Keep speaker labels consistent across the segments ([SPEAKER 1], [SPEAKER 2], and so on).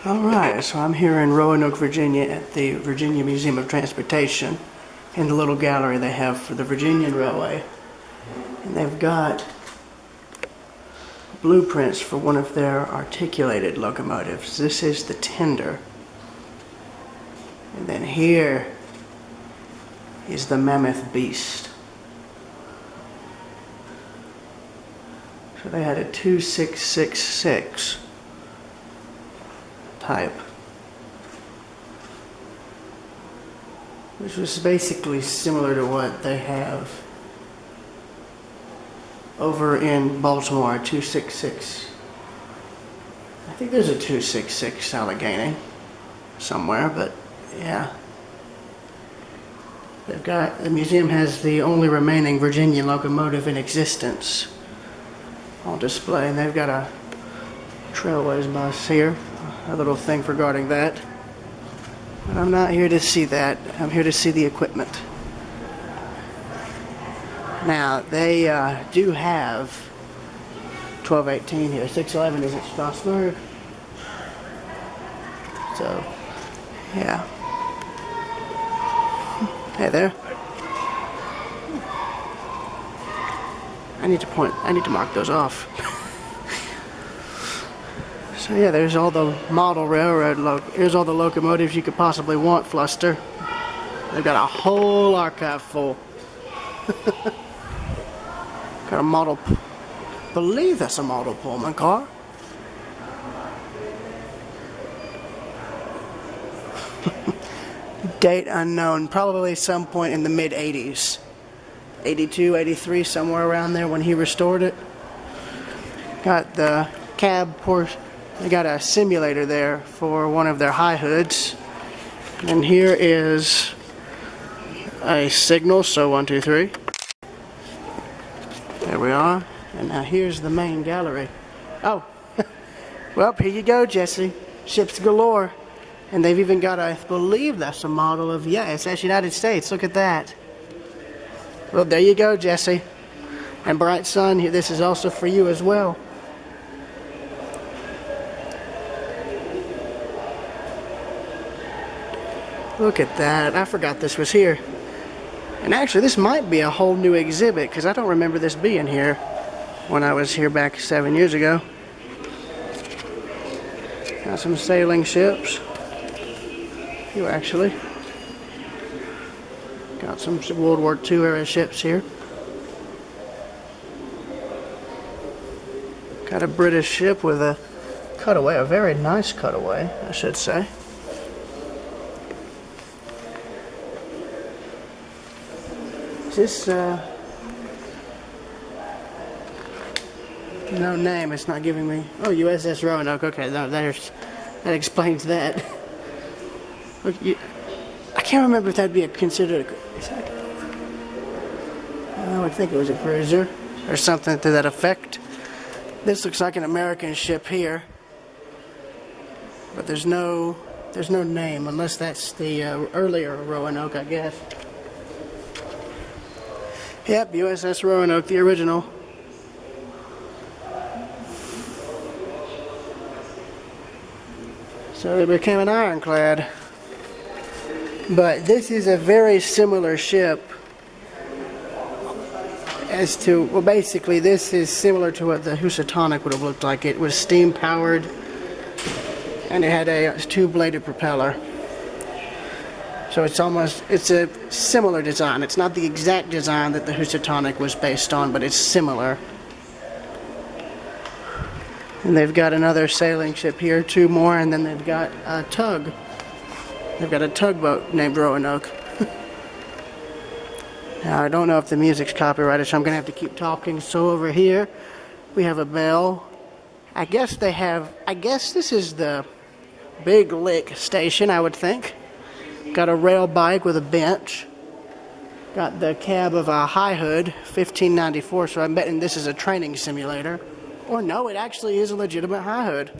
[SPEAKER 1] Alright, so I'm here in Roanoke, Virginia at the Virginia Museum of Transportation in the little gallery they have for the Virginian Railway. And they've got blueprints for one of their articulated locomotives. This is the tender. And then here is the mammoth beast. So they had a 2666 type, which was basically similar to what they have over in Baltimore, 266. I think there's a 266 Allegheny somewhere, but yeah. The museum has the only remaining Virginian locomotive in existence on display, and they've got a Trailways bus here, a little thing regarding that. But I'm not here to see that. I'm here to see the equipment. Now, they do have 1218 here. 611 is at Strasbourg. So, yeah. Hey there. I need to mark those off. So yeah, there's all the model railroad here's all the locomotives you could possibly want, Fluster. They've got a whole archive full. Got a model, believe that's a model Pullman car. Date unknown, probably some point in the mid-80s. 82, 83, somewhere around there when he restored it. Got the cab portion. They got a simulator there for one of their high hoods. And here is a signal, so 1, 2, 3. There we are. And now here's the main gallery. Oh, well, here you go, Jesse. Ships galore. And they've even got, I believe that's a model of, yeah, it's actually United States. Look at that. Well, there you go, Jesse. And Bright Sun, this is also for you as well. Look at that. I forgot this was here. And actually, this might be a whole new exhibit, because I don't remember this being here when I was here back 7 years ago. Got some sailing ships. You actually. Got some World War II era ships here. Got a British ship with a cutaway, a very nice cutaway, I should say. Is this, no name, it's not giving me. Oh, USS Roanoke, okay, no, that explains that. Look, I can't remember if that'd be considered I would think it was a cruiser or something to that effect. This looks like an American ship here, but there's no name, unless that's the earlier Roanoke, I guess. Yep, USS Roanoke, the original. So it became an ironclad. But this is a very similar ship as to, well, basically this is similar to what the Housatonic would have looked like. It was steam powered and it had a two-bladed propeller. So it's a similar design. It's not the exact design that the Housatonic was based on, but it's similar. And they've got another sailing ship here, 2 more, and then they've got a tug. They've got a tugboat named Roanoke. Now, I don't know if the music's copyrighted, so I'm going to have to keep talking. So over here, we have a bell. I guess this is the Big Lick station, I would think. Got a rail bike with a bench. Got the cab of a high hood, 1594, so I'm betting this is a training simulator. Or no, it actually is a legitimate high hood.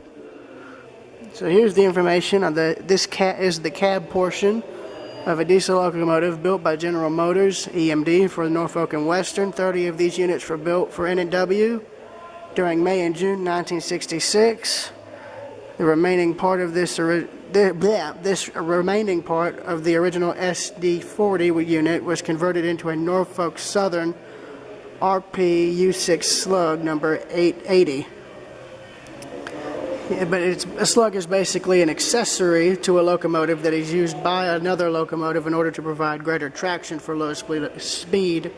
[SPEAKER 1] So here's the information on this is the cab portion of a diesel locomotive built by General Motors, EMD, for Norfolk and Western. 30 of these units were built for N&W during May and June 1966. The remaining part of this remaining part of the original SD40 unit was converted into a Norfolk Southern RPU6 slug number 880. Yeah, but a slug is basically an accessory to a locomotive that is used by another locomotive in order to provide greater traction for low speed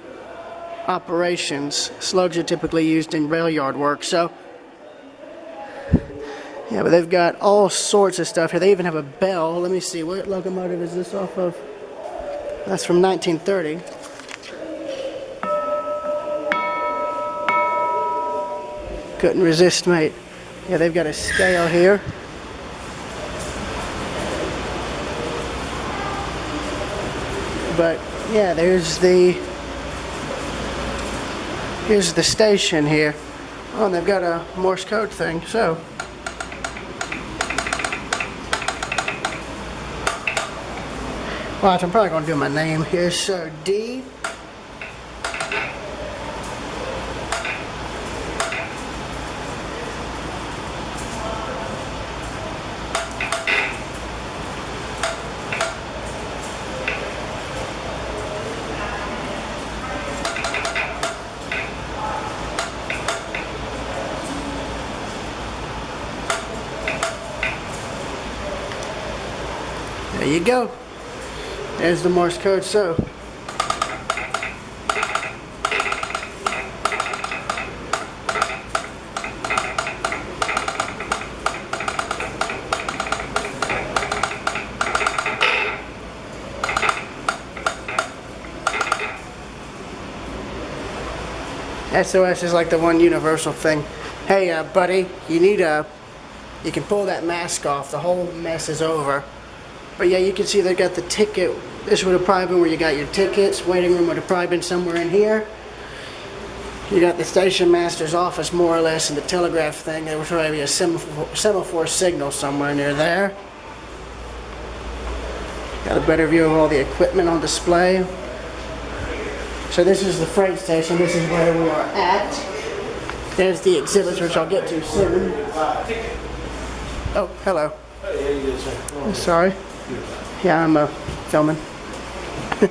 [SPEAKER 1] operations. Slugs are typically used in rail yard work. So, yeah, but they've got all sorts of stuff here. They even have a bell. Let me see, what locomotive is this off of? That's from 1930. Couldn't resist, mate. Yeah, they've got a scale here. But yeah, here's the station here. Oh, and they've got a Morse code thing. So watch, I'm probably gonna do my name here. So D. There you go. There's the Morse code. So SOS is like the one universal thing. Hey, buddy, you can pull that mask off. The whole mess is over. But yeah, you can see they got the ticket. This would have probably been where you got your tickets. Waiting room would have probably been somewhere in here. You got the station master's office, more or less, and the telegraph thing. There would probably be a semaphore signal somewhere near there. Got a better view of all the equipment on display. So this is the freight station. This is where we are at. There's the exhibits, which I'll get to soon. Oh, hello.
[SPEAKER 2] Hey, how you doing, sir?
[SPEAKER 1] Sorry. Yeah, I'm filming.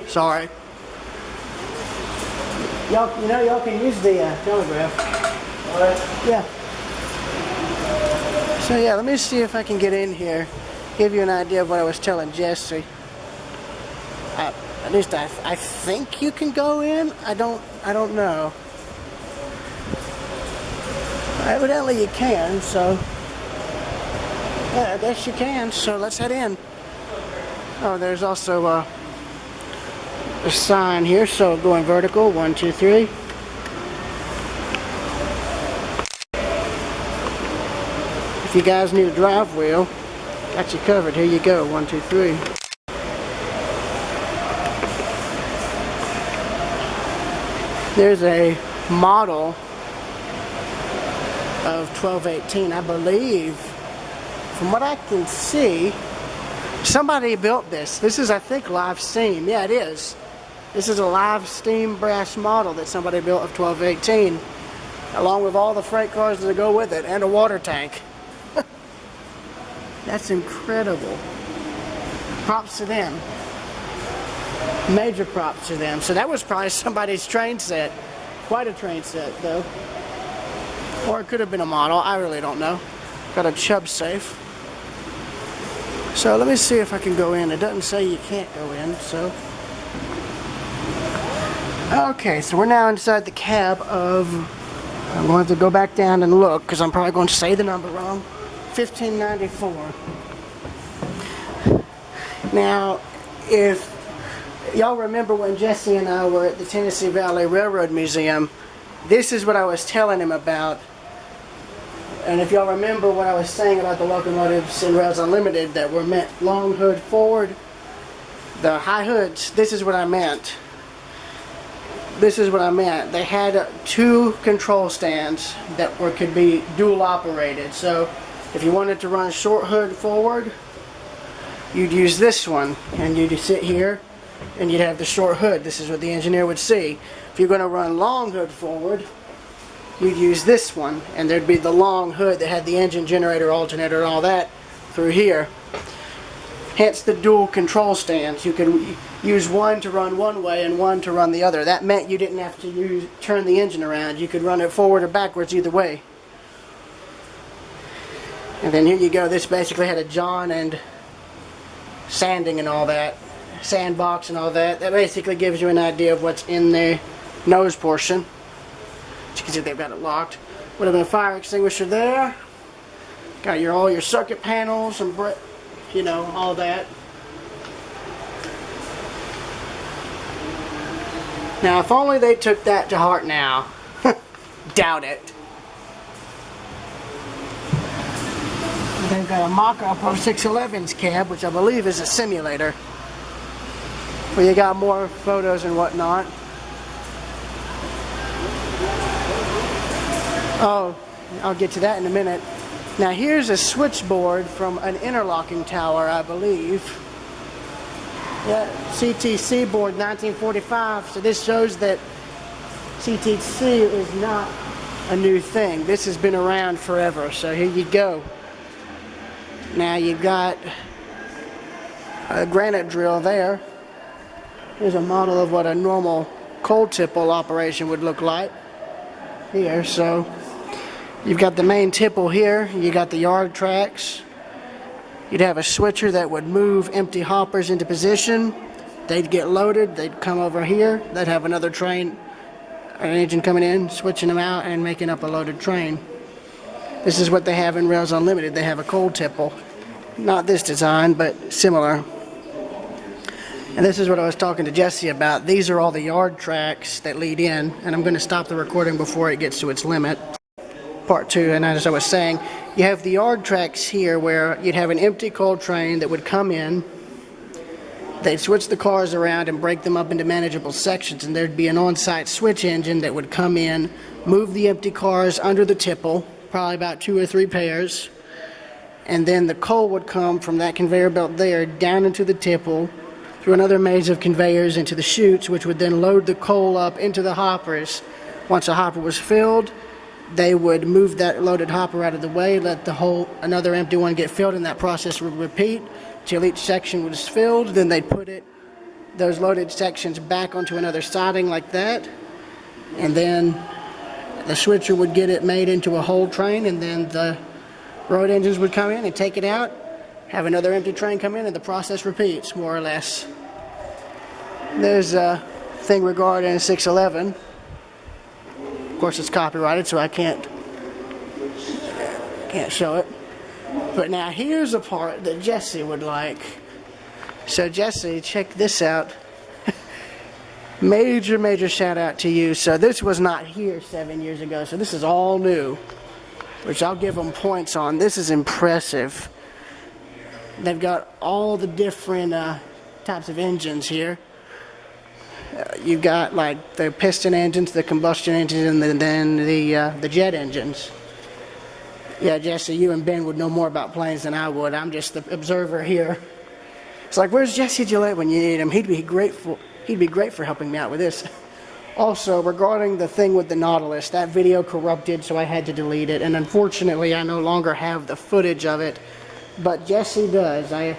[SPEAKER 1] Sorry. Y'all can use the telegraph.
[SPEAKER 2] All right.
[SPEAKER 1] Yeah. So yeah, let me see if I can get in here, give you an idea of what I was telling Jesse. At least I think you can go in. I don't know. Evidently you can. So yeah, I guess you can. So let's head in. Oh, there's also a sign here, so going vertical, 1, 2, 3. If you guys need a drive wheel, got you covered. Here you go, 1, 2, 3. There's a model of 1218, I believe. From what I can see, somebody built this. This is, I think, live steam. Yeah, it is. This is a live steam brass model that somebody built of 1218, along with all the freight cars that go with it, and a water tank. That's incredible. Props to them. Major props to them. So that was probably somebody's train set. Quite a train set, though. Or it could have been a model. I really don't know. Got a Chubb safe. So let me see if I can go in. It doesn't say you can't go in, so. Okay, so we're now inside the cab of, I'm going to have to go back down and look because I'm probably going to say the number wrong, 1594. Now, if y'all remember when Jesse and I were at the Tennessee Valley Railroad Museum, this is what I was telling him about. And if y'all remember what I was saying about the locomotives in Rails Unlimited that were meant long hood forward, the high hoods, this is what I meant. This is what I meant. They had 2 control stands that could be dual operated. So if you wanted to run short hood forward, you'd use this one and you'd sit here and you'd have the short hood. This is what the engineer would see. If you're going to run long hood forward, you'd use this one, and there'd be the long hood that had the engine, generator, alternator, and all that through here. Hence the dual control stands. You could use one to run one way and one to run the other. That meant you didn't have to turn the engine around. You could run it forward or backwards either way. And then here you go. This basically had a john and sanding and all that. Sandbox and all that. That basically gives you an idea of what's in the nose portion. As you can see, they've got it locked. Would have been a fire extinguisher there. Got all your circuit panels and you know, all that. Now, if only they took that to heart now. Doubt it. They've got a mock-up of 611's cab, which I believe is a simulator. Where you got more photos and whatnot. Oh, I'll get to that in a minute. Now here's a switchboard from an interlocking tower, I believe. Yeah, CTC board 1945. So this shows that CTC is not a new thing. This has been around forever. So here you go. Now you've got a granite drill there. Here's a model of what a normal cold tipple operation would look like here. So you've got the main tipple here. You got the yard tracks. You'd have a switcher that would move empty hoppers into position. They'd get loaded. They'd come over here. They'd have another train, an engine coming in, switching them out, and making up a loaded train. This is what they have in Rails Unlimited. They have a cold tipple. Not this design, but similar. And this is what I was talking to Jesse about. These are all the yard tracks that lead in, and I'm going to stop the recording before it gets to its limit. Part 2, and as I was saying, you have the yard tracks here where you'd have an empty coal train that would come in. They'd switch the cars around and break them up into manageable sections, and there'd be an on-site switch engine that would come in, move the empty cars under the tipple, probably about 2 or 3 pairs, and then the coal would come from that conveyor belt there down into the tipple, through another maze of conveyors into the chutes, which would then load the coal up into the hoppers. Once a hopper was filled, they would move that loaded hopper out of the way, let another empty one get filled, and that process would repeat till each section was filled. Then they'd put those loaded sections back onto another siding like that, and then the switcher would get it made into a whole train, and then the road engines would come in and take it out, have another empty train come in, and the process repeats, more or less. There's a thing regarding 611. Of course, it's copyrighted, so I can't show it. But now here's a part that Jesse would like. So Jesse, check this out. Major shout out to you. So this was not here 7 years ago, so this is all new, which I'll give them points on. This is impressive. They've got all the different types of engines here. You've got like the piston engines, the combustion engines, and then the jet engines. Yeah, Jesse, you and Ben would know more about planes than I would. I'm just the observer here. It's like, where's Jesse Gillette when you need him? He'd be great for helping me out with this. Also, regarding the thing with the Nautilus, that video corrupted, so I had to delete it. And unfortunately, I no longer have the footage of it. But Jesse does. I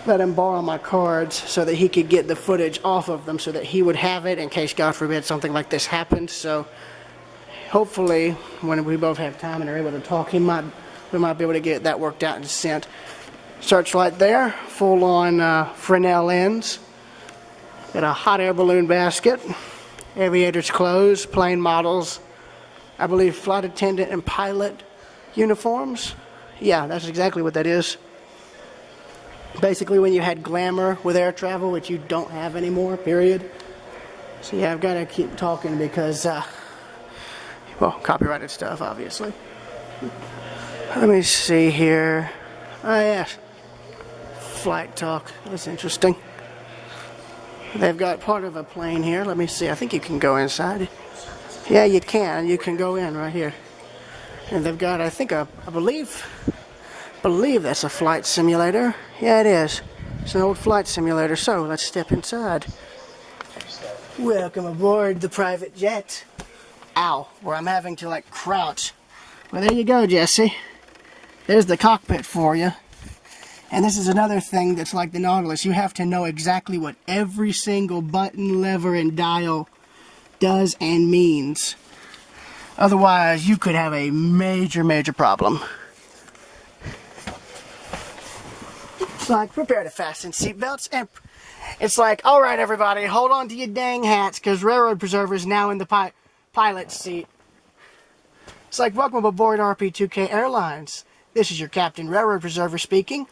[SPEAKER 1] let him borrow my cards so that he could get the footage off of them so that he would have it in case, God forbid, something like this happened. So hopefully, when we both have time and are able to talk, we might be able to get that worked out and sent. Searchlight there, full-on Fresnel lens. Got a hot air balloon basket. Aviator's clothes, plane models. I believe flight attendant and pilot uniforms. Yeah, that's exactly what that is. Basically when you had glamour with air travel, which you don't have anymore, period. So yeah, I've got to keep talking because, well, copyrighted stuff, obviously. Let me see here. Oh, yes. Flight talk. That's interesting. They've got part of a plane here. Let me see. I think you can go inside. Yeah, you can. You can go in right here. And they've got, I think, I believe that's a flight simulator. Yeah, it is. It's an old flight simulator. So let's step inside. Welcome aboard the private jet. ow, where I'm having to like crouch. Well, there you go, Jesse. There's the cockpit for you. And this is another thing that's like the Nautilus. You have to know exactly what every single button, lever, and dial does and means. Otherwise, you could have a major, major problem. It's like, prepare to fasten seatbelts, and it's like, all right, everybody, hold on to your dang hats, because Railroad Preserver is now in the pilot's seat. It's like, welcome aboard RP2K Airlines. This is your captain, Railroad Preserver speaking.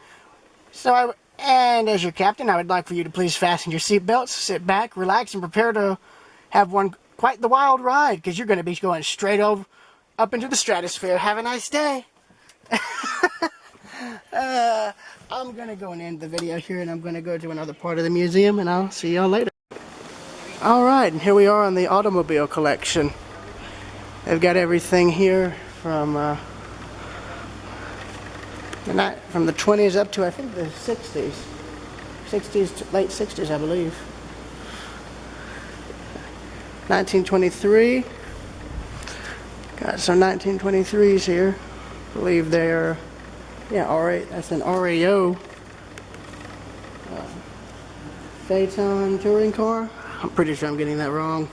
[SPEAKER 1] And as your captain, I would like for you to please fasten your seatbelts, sit back, relax, and prepare to have quite the wild ride, because you're going to be going straight up into the stratosphere. Have a nice day. I'm going to go and end the video here, and I'm going to go to another part of the museum, and I'll see y'all later. Alright, and here we are on the automobile collection. They've got everything here from the 20s up to, I think, the 60s. Late 60s, I believe. 1923. Got some 1923s here. I believe they're, yeah, R8. That's an RAO Phaeton touring car. I'm pretty sure I'm getting that wrong.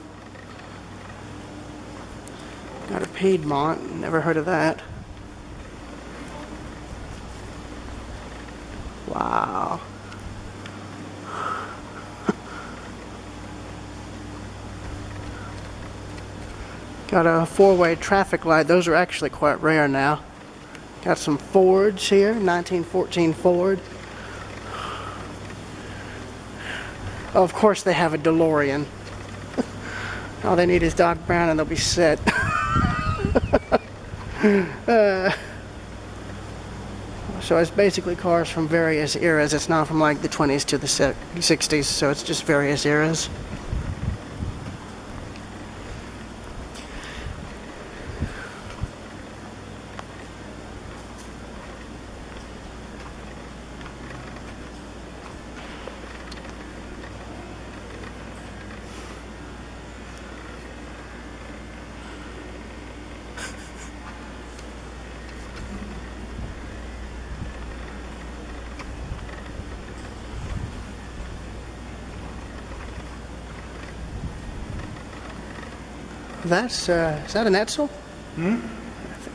[SPEAKER 1] Got a Piedmont. Never heard of that. Wow. Got a four-way traffic light. Those are actually quite rare now. Got some Fords here, 1914 Ford. Oh, of course they have a DeLorean. All they need is Doc Brown and they'll be set. So it's basically cars from various eras. It's not from like the 20s to the 60s, so it's just various eras. That's, is that an Etzel?
[SPEAKER 3] Hmm?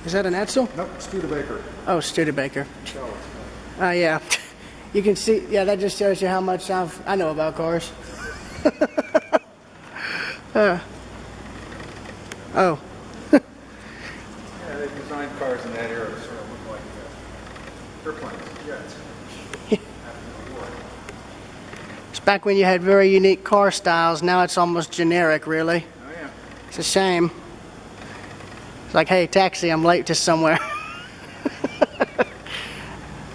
[SPEAKER 1] Is that an Etzel?
[SPEAKER 3] Nope, Studebaker.
[SPEAKER 1] Oh, Studebaker. Yeah. You can see, yeah, that just shows you how much I know about cars. Oh.
[SPEAKER 3] Yeah, they designed cars in that era to sort of look like airplanes, jets.
[SPEAKER 1] It's back when you had very unique car styles. Now it's almost generic, really.
[SPEAKER 3] Oh, yeah.
[SPEAKER 1] It's a shame. It's like, hey, taxi, I'm late to somewhere.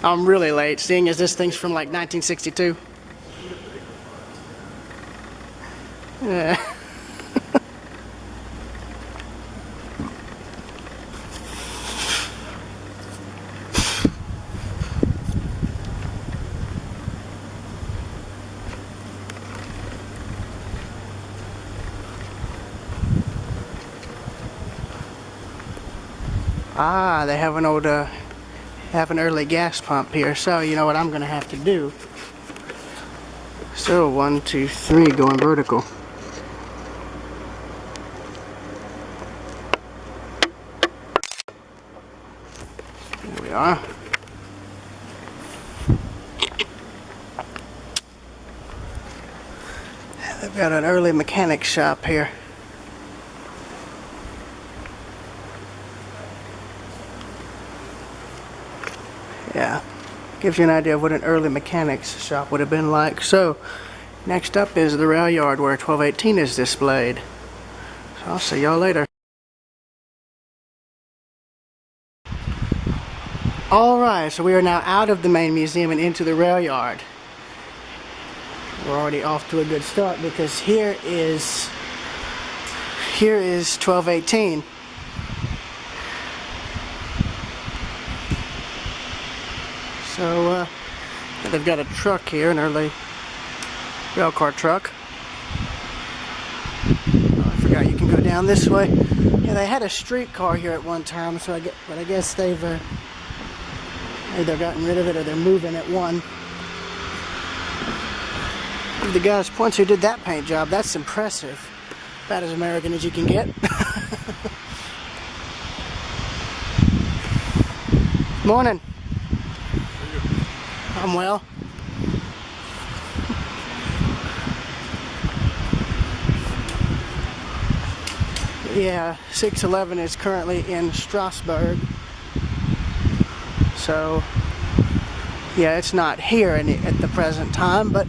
[SPEAKER 1] I'm really late, seeing as this thing's from like 1962. Yeah. Ah, they have an old, have an early gas pump here. So you know what I'm gonna have to do. So 1, 2, 3, going vertical. There we are. They've got an early mechanic shop here. Yeah, gives you an idea of what an early mechanics shop would have been like. So, next up is the rail yard where 1218 is displayed. So I'll see y'all later. Alright, so we are now out of the main museum and into the rail yard. We're already off to a good start because here is 1218. So, they've got a truck here, an early railcar truck. Oh, I forgot you can go down down this way. Yeah, they had a streetcar here at one time, so but I guess they've either gotten rid of it or they're moving at one. The guy's points who did that paint job, that's impressive. About as American as you can get. Morning. I'm well. Yeah, 611 is currently in Strasbourg. So, yeah, it's not here at the present time, but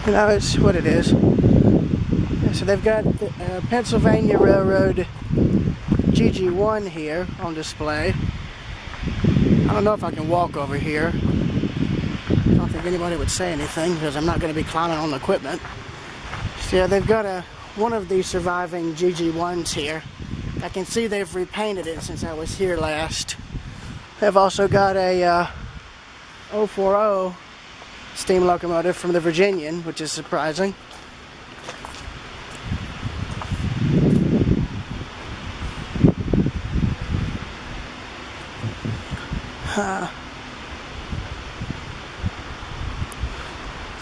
[SPEAKER 1] you know, it's what it is. Yeah, so they've got the Pennsylvania Railroad GG1 here on display. I don't know if I can walk over here. I don't think anybody would say anything because I'm not going to be climbing on the equipment. So yeah, they've got one of these surviving GG1s here. I can see they've repainted it since I was here last. They've also got a 040 steam locomotive from the Virginian, which is surprising. So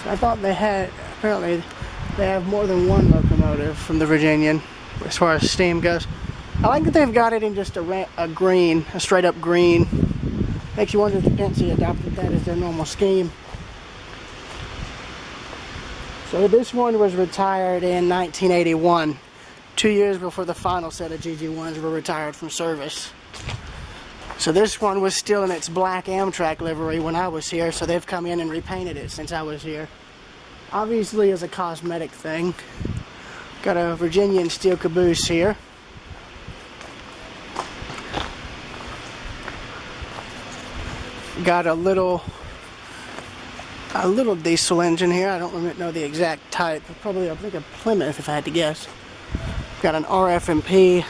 [SPEAKER 1] I thought they had, apparently they have more than one locomotive from the Virginian as far as steam goes. I like that they've got it in just a green, a straight up green. Makes you wonder if the Pennsy adopted that as their normal scheme. So this one was retired in 1981, 2 years before the final set of GG1s were retired from service. So this one was still in its black Amtrak livery when I was here, so they've come in and repainted it since I was here. Obviously as a cosmetic thing. Got a Virginian steel caboose here. Got a little diesel engine here. I don't know the exact type. Probably I think a Plymouth if I had to guess. Got an RF&P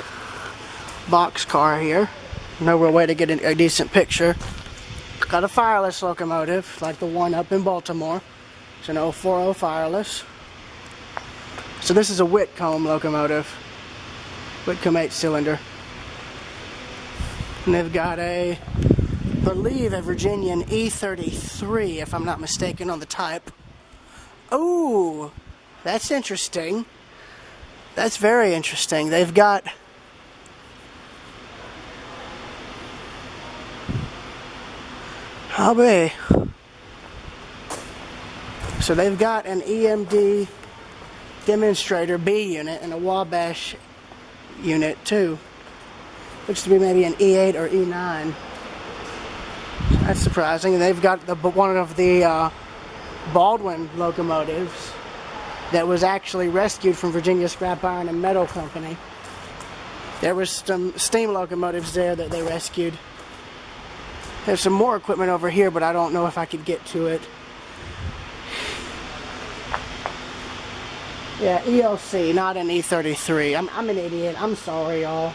[SPEAKER 1] box car here. No real way to get a decent picture. Got a fireless locomotive like the one up in Baltimore. It's an 040 fireless. So this is a Whitcomb locomotive. Whitcomb 8-cylinder. And they've got I believe a Virginian E33 if I'm not mistaken on the type. Oh, that's interesting. That's very interesting. They've got so they've got an EMD demonstrator B unit and a Wabash unit too. Looks to be maybe an E8 or E9. That's surprising. And they've got one of the Baldwin locomotives that was actually rescued from Virginia Scrap Iron and Metal Company. There was some steam locomotives there that they rescued. There's some more equipment over here, but I don't know if I could get to it. Yeah, ELC, not an E33. I'm an idiot. I'm sorry, y'all.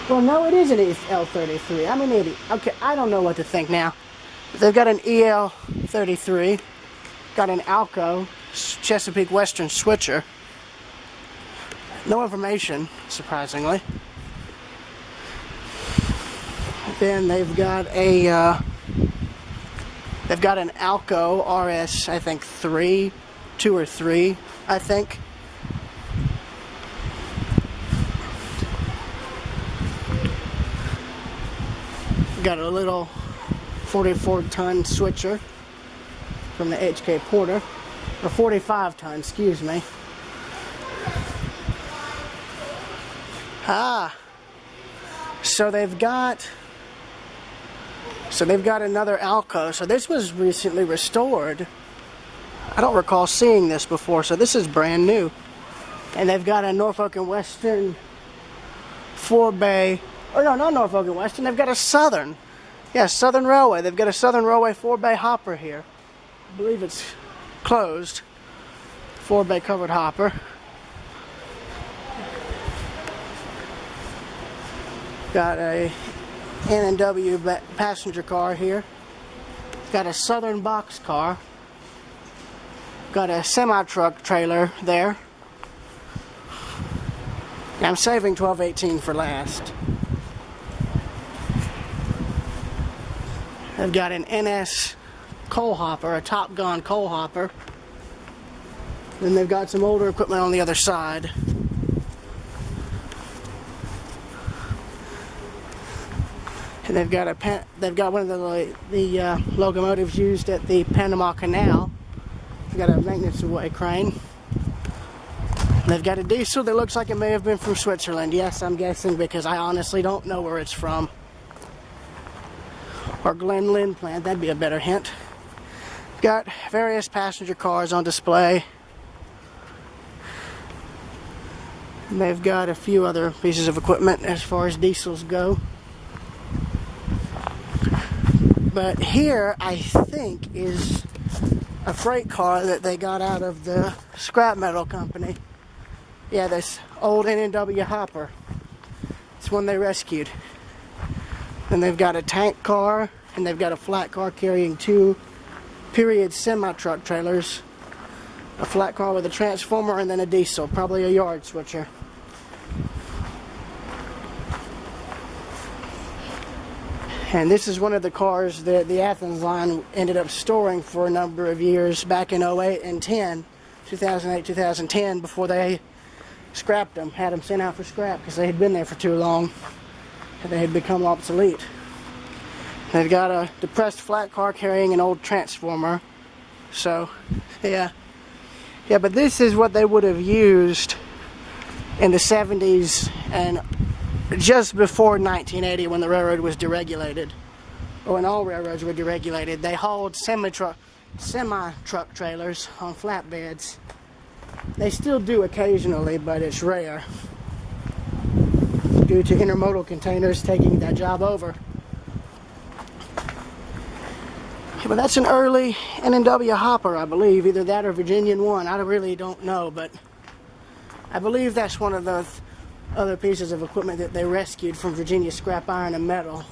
[SPEAKER 1] Well, no, it is an EL33. I'm an idiot. Okay, I don't know what to think now. They've got an EL33. Got an Alco Chesapeake Western switcher. No information, surprisingly. Then they've got an Alco RS, I think 2 or 3, I think. Got a little 44-ton switcher from the HK Porter, or 45-ton, excuse me. So they've got another Alco. So this was recently restored. I don't recall seeing this before, so this is brand new. And they've got a Norfolk and Western 4-bay, or no, not Norfolk and Western, they've got a Southern. Yeah, Southern Railway. They've got a Southern Railway 4-bay hopper here. I believe it's closed. 4-bay covered hopper. Got a N&W passenger car here. Got a Southern box car. Got a semi-truck trailer there. And I'm saving 1218 for last. They've got an NS coal hopper, a Top Gun coal hopper. Then they've got some older equipment on the other side. And they've got one of the locomotives used at the Panama Canal. They've got a maintenance away crane. They've got a diesel that looks like it may have been from Switzerland. Yes, I'm guessing because I honestly don't know where it's from. Or Glen Lynn plant, that'd be a better hint. Got various passenger cars on display. And they've got a few other pieces of equipment as far as diesels go. But here, I think, is a freight car that they got out of the scrap metal company. Yeah, this old N&W hopper. It's one they rescued. Then they've got a tank car, and they've got a flat car carrying two period semi-truck trailers. A flat car with a transformer, and then a diesel, probably a yard switcher. And this is one of the cars that the Athens line ended up storing for a number of years back in 08 and 10, 2008, 2010, before they scrapped them, had them sent out for scrap because they had been there for too long and they had become obsolete. They've got a depressed flat car carrying an old transformer. So, yeah. Yeah, but this is what they would have used in the 70s and just before 1980 when the railroad was deregulated, or when all railroads were deregulated. They hauled semi-truck trailers on flatbeds. They still do occasionally, but it's rare due to intermodal containers taking that job over. But that's an early N&W hopper, I believe, either that or Virginian 1. I really don't know, but I believe that's one of the other pieces of equipment that they rescued from Virginia scrap iron and metal.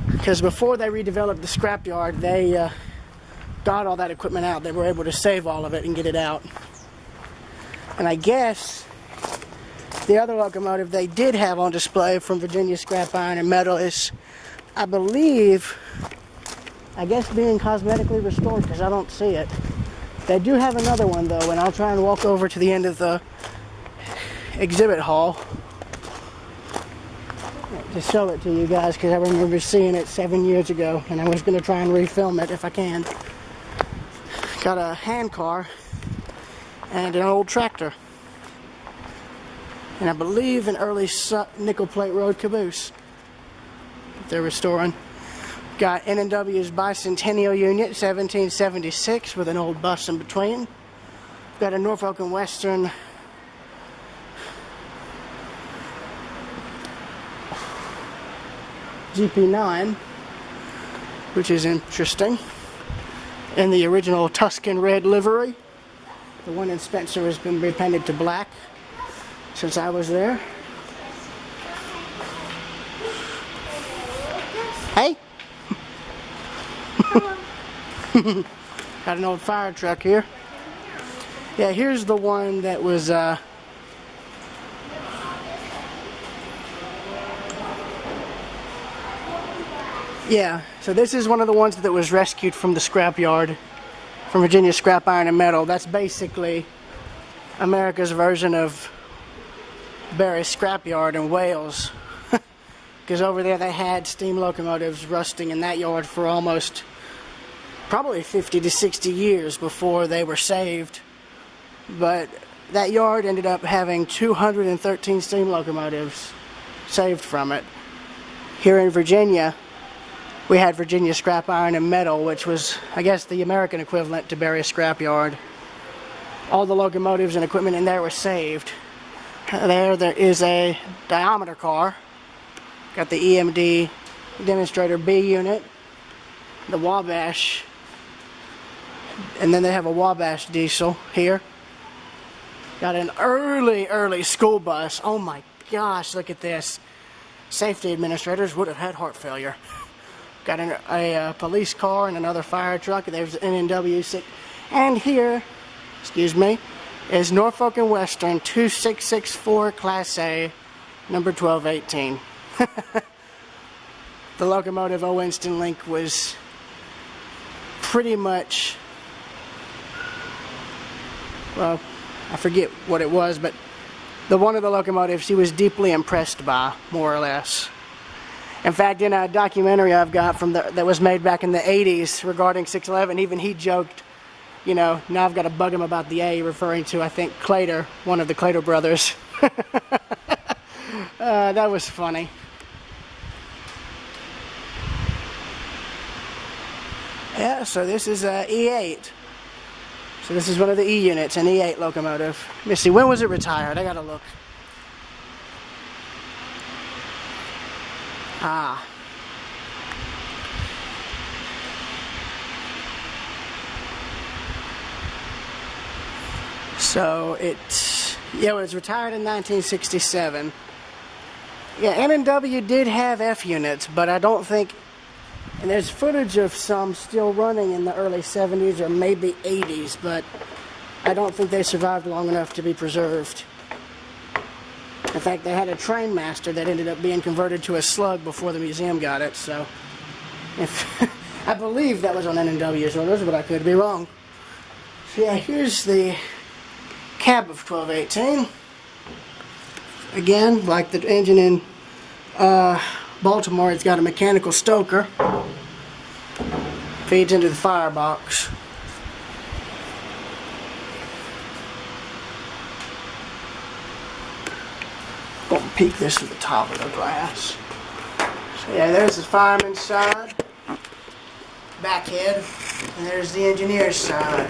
[SPEAKER 1] Because before they redeveloped the scrapyard, they got all that equipment out. They were able to save all of it and get it out. And I guess the other locomotive they did have on display from Virginia scrap iron and metal is, I believe, I guess being cosmetically restored because I don't see it. They do have another one though, and I'll try and walk over to the end of the exhibit hall to show it to you guys because I remember seeing it 7 years ago and I was going to try and refilm it if I can. Got a hand car and an old tractor. And I believe an early nickel plate road caboose that they're restoring. Got N&W's Bicentennial Unit, 1776, with an old bus in between. Got a Norfolk and Western GP9, which is interesting. In the original Tuscan red livery. The one in Spencer has been repainted to black since I was there. Hey! Got an old fire truck here. Yeah, here's the one that was yeah, so this is one of the ones that was rescued from the scrapyard from Virginia Scrap Iron and Metal. That's basically America's version of Barry's Scrapyard in Wales. Because over there they had steam locomotives rusting in that yard for almost probably 50 to 60 years before they were saved. But that yard ended up having 213 steam locomotives saved from it. Here in Virginia, we had Virginia Scrap Iron and Metal, which was, I guess, the American equivalent to Barry's Scrapyard. All the locomotives and equipment in there were saved. There is a diameter car. Got the EMD Demonstrator B unit, the Wabash, and then they have a Wabash diesel here. Got an early school bus. Oh my gosh, look at this. Safety administrators would have had heart failure. Got a police car and another fire truck. There's an N&W And here, excuse me, is Norfolk and Western 2664 Class A, number 1218. The locomotive O. Winston Link was pretty much, well, I forget what it was, but the one of the locomotives he was deeply impressed by, more or less. In fact, in a documentary I've got that was made back in the 80s regarding 611, even he joked, you know, now I've got to bug him about the A, referring to, I think, Claytor, one of the Claytor brothers. That was funny. Yeah, so this is E8. So this is one of the E units, an E8 locomotive. Let me see, when was it retired? I gotta look. Ah. So it was retired in 1967. Yeah, N&W did have F units, but I don't think, and there's footage of some still running in the early 70s or maybe 80s, but I don't think they survived long enough to be preserved. In fact, they had a train master that ended up being converted to a slug before the museum got it, so I believe that was on N&W's orders, but I could be wrong. So yeah, here's the cab of 1218. Again, like the engine in Baltimore, it's got a mechanical stoker. Feeds into the firebox. Gonna peek this through the top of the glass. So yeah, there's the fireman's side, back head, and there's the engineer's side.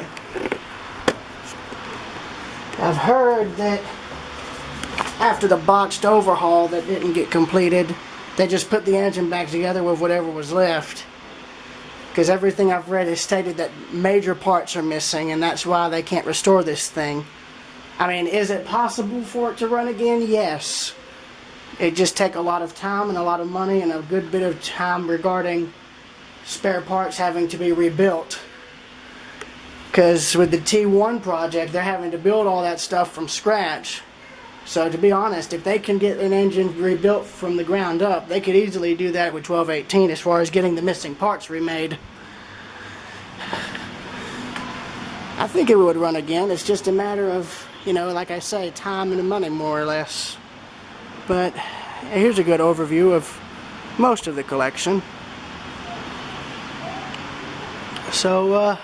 [SPEAKER 1] I've heard that after the botched overhaul that didn't get completed, they just put the engine back together with whatever was left. Because everything I've read has stated that major parts are missing, and that's why they can't restore this thing. I mean, is it possible for it to run again? Yes. It just take a lot of time and a lot of money and a good bit of time regarding spare parts having to be rebuilt. Because with the T1 project, they're having to build all that stuff from scratch. So to be honest, if they can get an engine rebuilt from the ground up, they could easily do that with 1218 as far as getting the missing parts remade. I think it would run again. It's just a matter of, you know, like I say, time and money, more or less. But here's a good overview of most of the collection. So,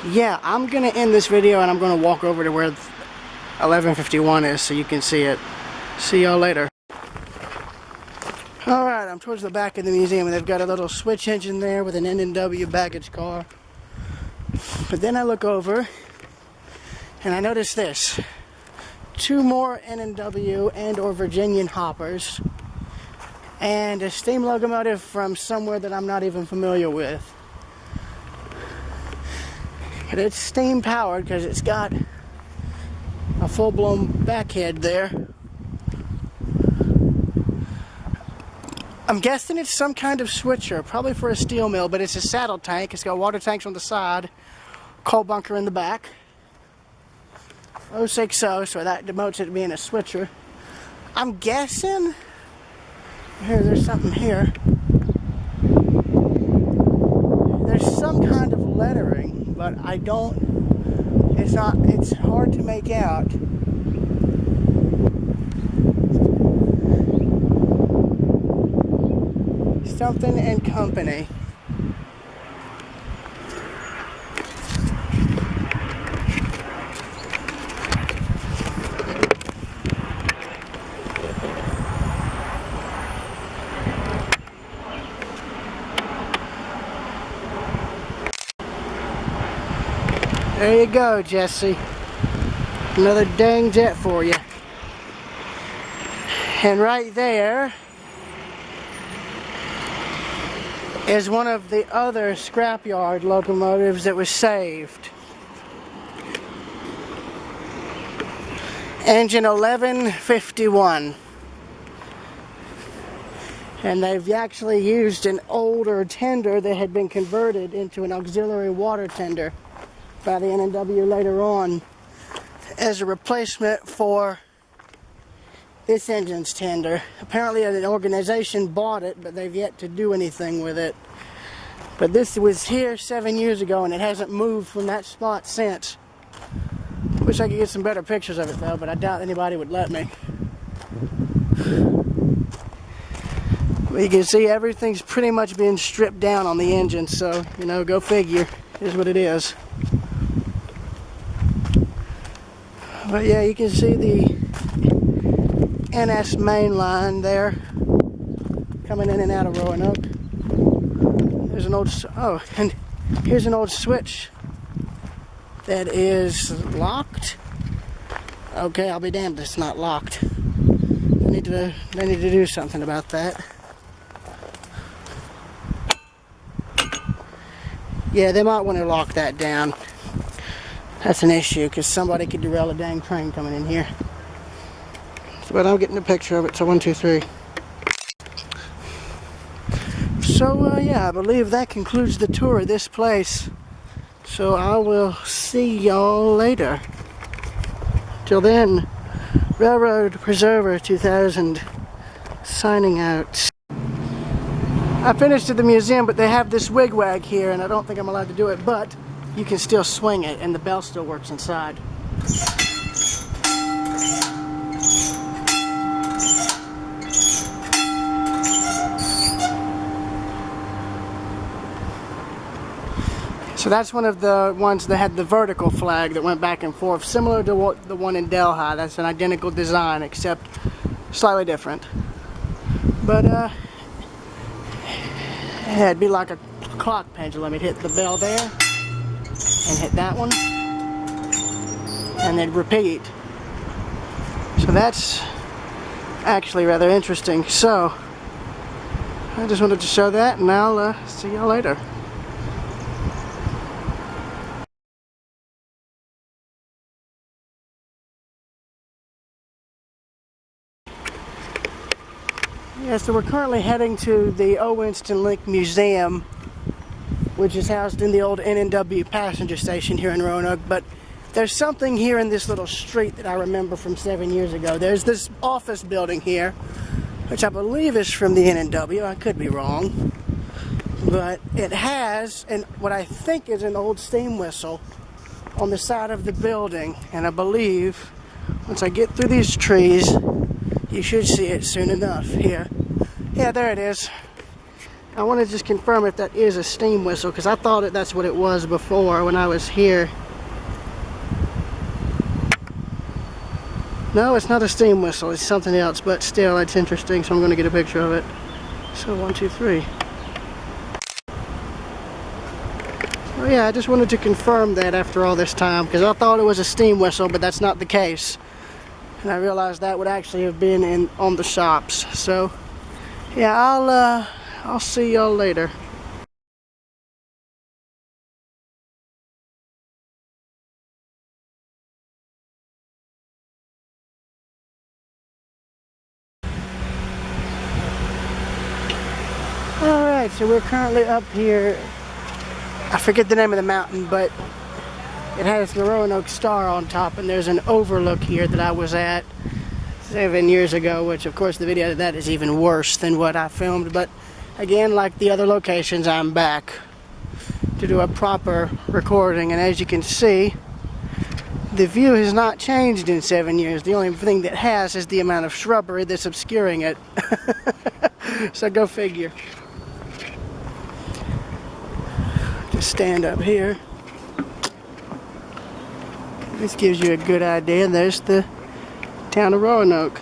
[SPEAKER 1] yeah, I'm going to end this video and I'm going to walk over to where 1151 is so you can see it. See y'all later. Alright, I'm towards the back of the museum and they've got a little switch engine there with an N&W baggage car. But then I look over and I notice this. 2 more N&W and or Virginian hoppers and a steam locomotive from somewhere that I'm not even familiar with. But it's steam powered because it's got a full-blown backhead there. I'm guessing it's some kind of switcher, probably for a steel mill, but it's a saddle tank. It's got water tanks on the side, coal bunker in the back. 060, so that demotes it being a switcher. I'm guessing, there's something here. There's some kind of lettering, but I don't, it's hard to make out. Something and Company. There you go, Jesse. Another dang jet for you. And right there is one of the other scrapyard locomotives that was saved. Engine 1151. And they've actually used an older tender that had been converted into an auxiliary water tender. by the N&W later on as a replacement for this engine's tender. Apparently an organization bought it, but they've yet to do anything with it. But this was here 7 years ago, and it hasn't moved from that spot since. Wish I could get some better pictures of it though, but I doubt anybody would let me. Well, you can see everything's pretty much being stripped down on the engine, so, you know, go figure. Is what it is. But yeah, you can see the NS main line there coming in and out of Roanoke. There's an old, oh, and here's an old switch that is locked. Okay, I'll be damned, it's not locked. They need to do something about that. Yeah, they might want to lock that down. That's an issue, because somebody could derail a dang train coming in here. But I'm getting a picture of it, so 1, 2, 3. So, yeah, I believe that concludes the tour of this place. So I will see y'all later. Till then, Railroad Preserver 2000 signing out. I finished at the museum, but they have this wigwag here, and I don't think I'm allowed to do it, but you can still swing it, and the bell still works inside. So that's one of the ones that had the vertical flag that went back and forth, similar to what the one in Delhi. That's an identical design, except slightly different. But yeah, it'd be like a clock pendulum. It'd hit the bell there, and hit that one, and then repeat. So that's actually rather interesting. So I just wanted to show that, and I'll see y'all later. Yeah, so we're currently heading to the O. Winston Link Museum, which is housed in the old N&W passenger station here in Roanoke. But there's something here in this little street that I remember from 7 years ago. There's this office building here, which I believe is from the N&W. I could be wrong. But it has what I think is an old steam whistle on the side of the building. And I believe once I get through these trees, you should see it soon enough here. Yeah, there it is. I want to just confirm if that is a steam whistle, because I thought that's what it was before when I was here. No, it's not a steam whistle. It's something else, but still, it's interesting, so I'm going to get a picture of it. So, 1, 2, 3. Oh yeah, I just wanted to confirm that after all this time, because I thought it was a steam whistle, but that's not the case. And I realized that would actually have been on the shops. So, yeah, I'll see y'all later. Alright, so we're currently up here. I forget the name of the mountain, but it has the Roanoke Star on top, and there's an overlook here that I was at 7 years ago, which of course the video of that is even worse than what I filmed. But again, like the other locations, I'm back to do a proper recording, and as you can see, the view has not changed in 7 years. The only thing that has is the amount of shrubbery that's obscuring it. So go figure. Just stand up here. This gives you a good idea. There's the town of Roanoke.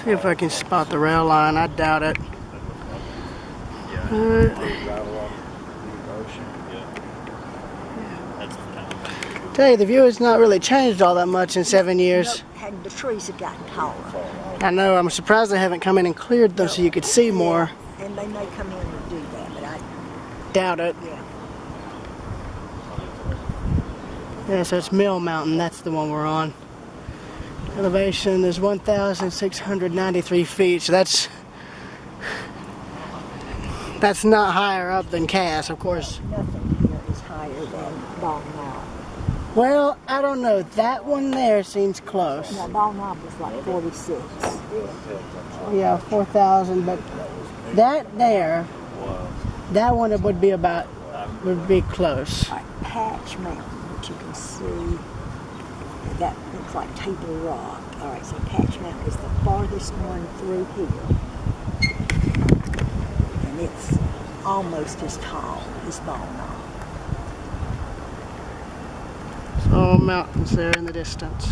[SPEAKER 1] See if I can spot the rail line. I doubt it. Tell you, the view has not really changed all that much in 7 years.
[SPEAKER 4] And the trees have gotten taller.
[SPEAKER 1] I know, I'm surprised they haven't come in and cleared them so you could see more.
[SPEAKER 4] And they may come in and do that, but I,
[SPEAKER 1] Doubt it.
[SPEAKER 4] yeah.
[SPEAKER 1] Yeah, so it's Mill Mountain. That's the one we're on. Elevation is 1,693 feet. So that's not higher up than Cass, of course.
[SPEAKER 4] Nothing here is higher than Ball Knob.
[SPEAKER 1] Well, I don't know. That one there seems close.
[SPEAKER 4] No, Ball Knob was like 46.
[SPEAKER 1] Yeah, 4,000. But that there, that one would be close.
[SPEAKER 4] All right, Patch Mountain, which you can see, that looks like Table Rock. All right, so Patch Mountain is the farthest one through here. And it's almost as tall as Ball Knob.
[SPEAKER 1] So mountains there in the distance.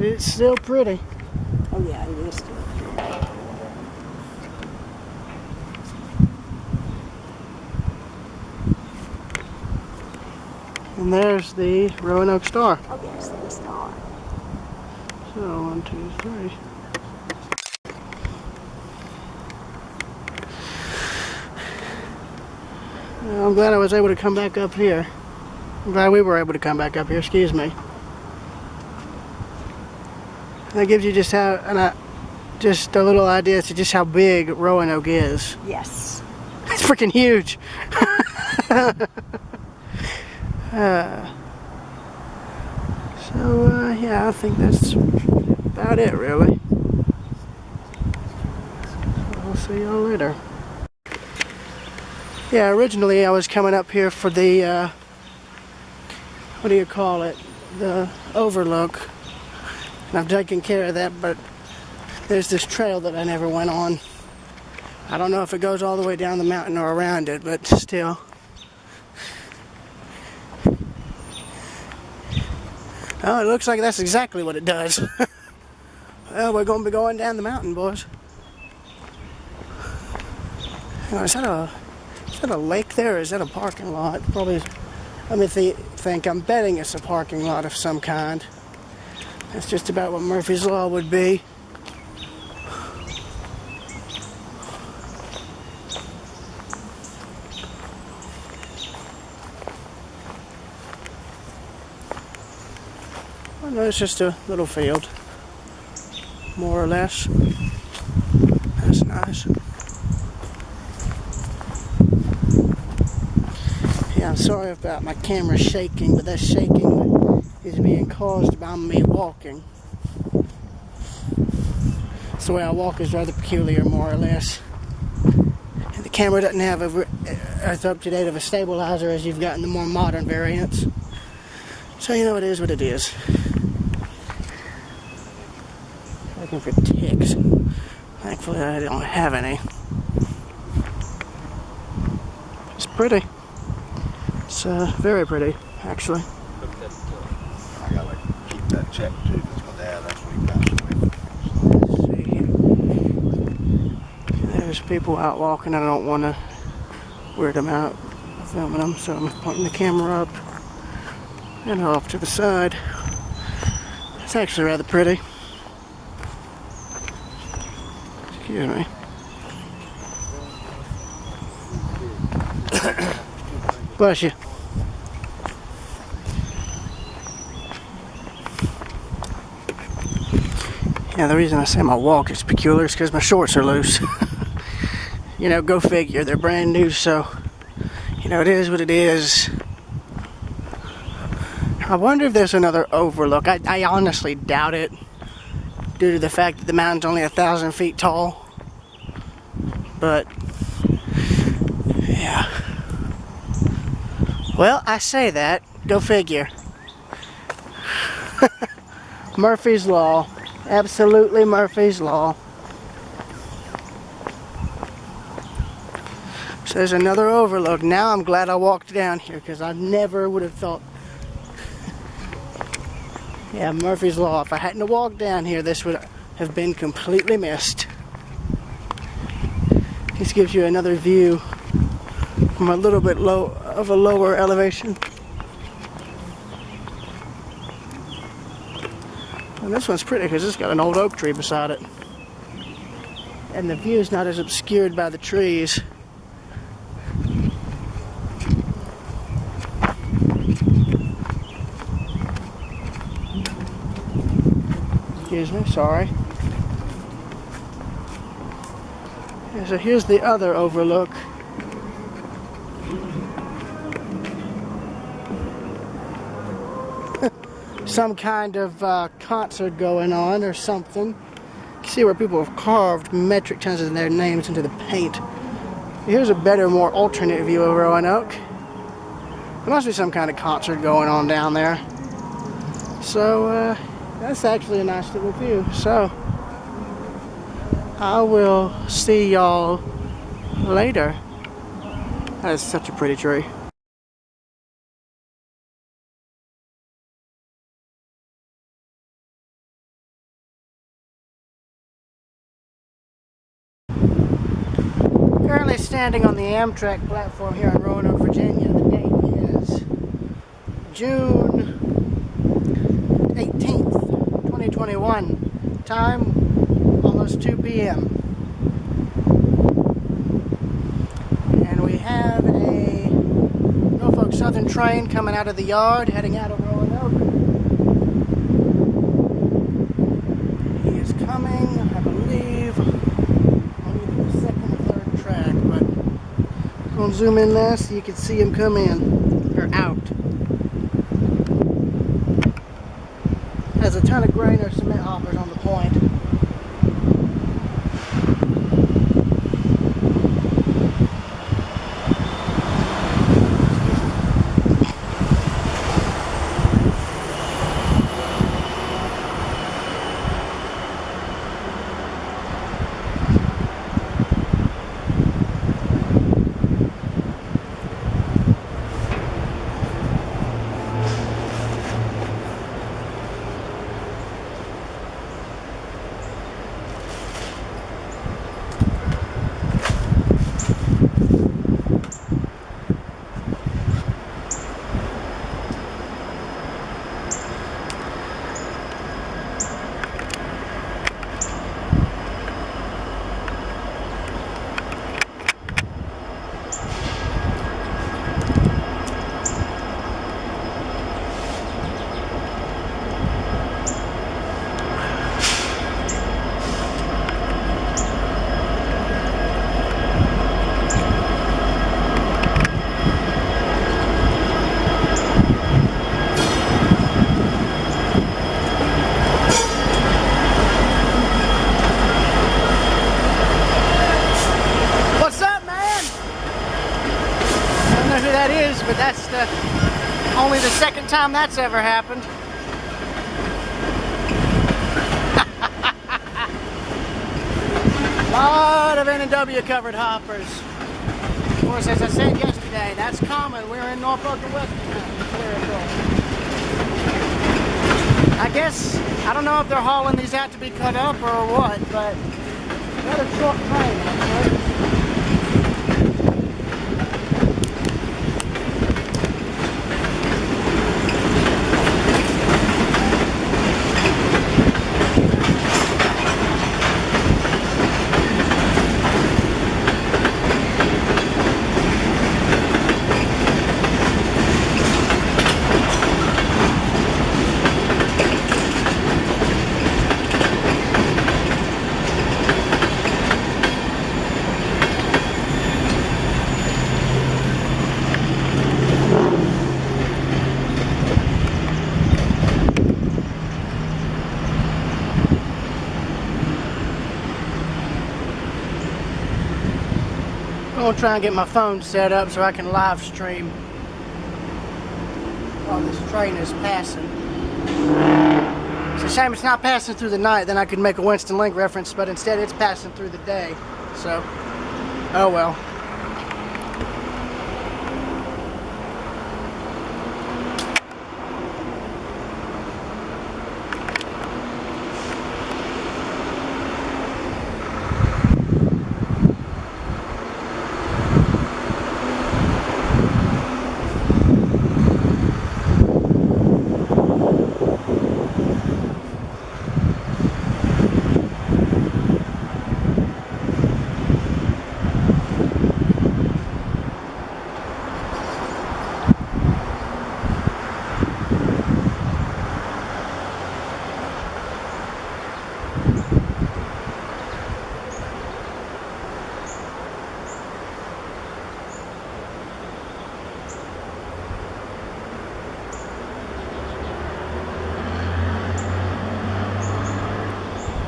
[SPEAKER 1] It's still pretty.
[SPEAKER 4] Oh yeah, it is too.
[SPEAKER 1] And there's the Roanoke Star.
[SPEAKER 4] Oh, there's the star.
[SPEAKER 1] So 1, 2, 3. Well, I'm glad I was able to come back up here. I'm glad we were able to come back up here. Excuse me. That gives you just just a little idea as to just how big Roanoke is.
[SPEAKER 4] Yes.
[SPEAKER 1] It's freaking huge. Yeah, I think that's about it, really. So I'll see y'all later. Yeah, originally I was coming up here for the, what do you call it? The overlook. And I've taken care of that, but there's this trail that I never went on. I don't know if it goes all the way down the mountain or around it, but still. Oh, it looks like that's exactly what it does. Well, we're going to be going down the mountain, boys. Oh, is that a lake there, or is that a parking lot? Probably. Let me think. I'm betting it's a parking lot of some kind. That's just about what Murphy's Law would be. Well, no, it's just a little field, more or less. That's nice. Yeah, I'm sorry about my camera shaking, but that shaking is being caused by me walking. So the way I walk is rather peculiar, more or less. And the camera doesn't have as up to date of a stabilizer as you've got in the more modern variants. So you know, it is what it is. Looking for ticks. Thankfully I don't have any. It's pretty. It's very pretty, actually.
[SPEAKER 3] I gotta keep that check too. That's what he passed away.
[SPEAKER 1] Let's see. There's people out walking. I don't want to weird them out filming them, so I'm pointing the camera up and off to the side. It's actually rather pretty. Excuse me. Bless you. Yeah, the reason I say my walk is peculiar is because my shorts are loose. You know, go figure. They're brand new, so, you know, it is what it is. I wonder if there's another overlook. I honestly doubt it, due to the fact that the mountain's only 1,000 feet tall. But, yeah. Well, I say that. Go figure. Murphy's Law. Absolutely Murphy's Law. So there's another overlook. Now I'm glad I walked down here, because I never would have thought. Yeah, Murphy's Law. If I hadn't walked down here, this would have been completely missed. This gives you another view from a little bit of a lower elevation. And this one's pretty because it's got an old oak tree beside it. And the view's not as obscured by the trees. Excuse me, sorry. Yeah, so here's the other overlook. Some kind of concert going on or something. You can see where people have carved metric tons of their names into the paint. Here's a better, more alternate view of Roanoke. There must be some kind of concert going on down there. So that's actually a nice little view. So I will see y'all later. That is such a pretty tree. Currently standing on the Amtrak platform here in Roanoke, Virginia. The date is June 18th, 2021. Time almost 2 p.m. And we have a Norfolk Southern train coming out of the yard, heading out of Roanoke. He is coming, I believe, on either the second or third track, but I'm going to zoom in there so you can see him come in, or out. Has a ton of grain or cement hoppers on the point. But that's only the second time that's ever happened. A lot of N&W covered hoppers. Of course, as I said yesterday, that's common. We're in Norfolk and Western territory. I guess, I don't know if they're hauling these out to be cut up or what, but another short train, actually. I'm gonna try and get my phone set up so I can live stream while this train is passing. It's a shame it's not passing through the night, then I could make a Winston Link reference, but instead it's passing through the day. So, oh well.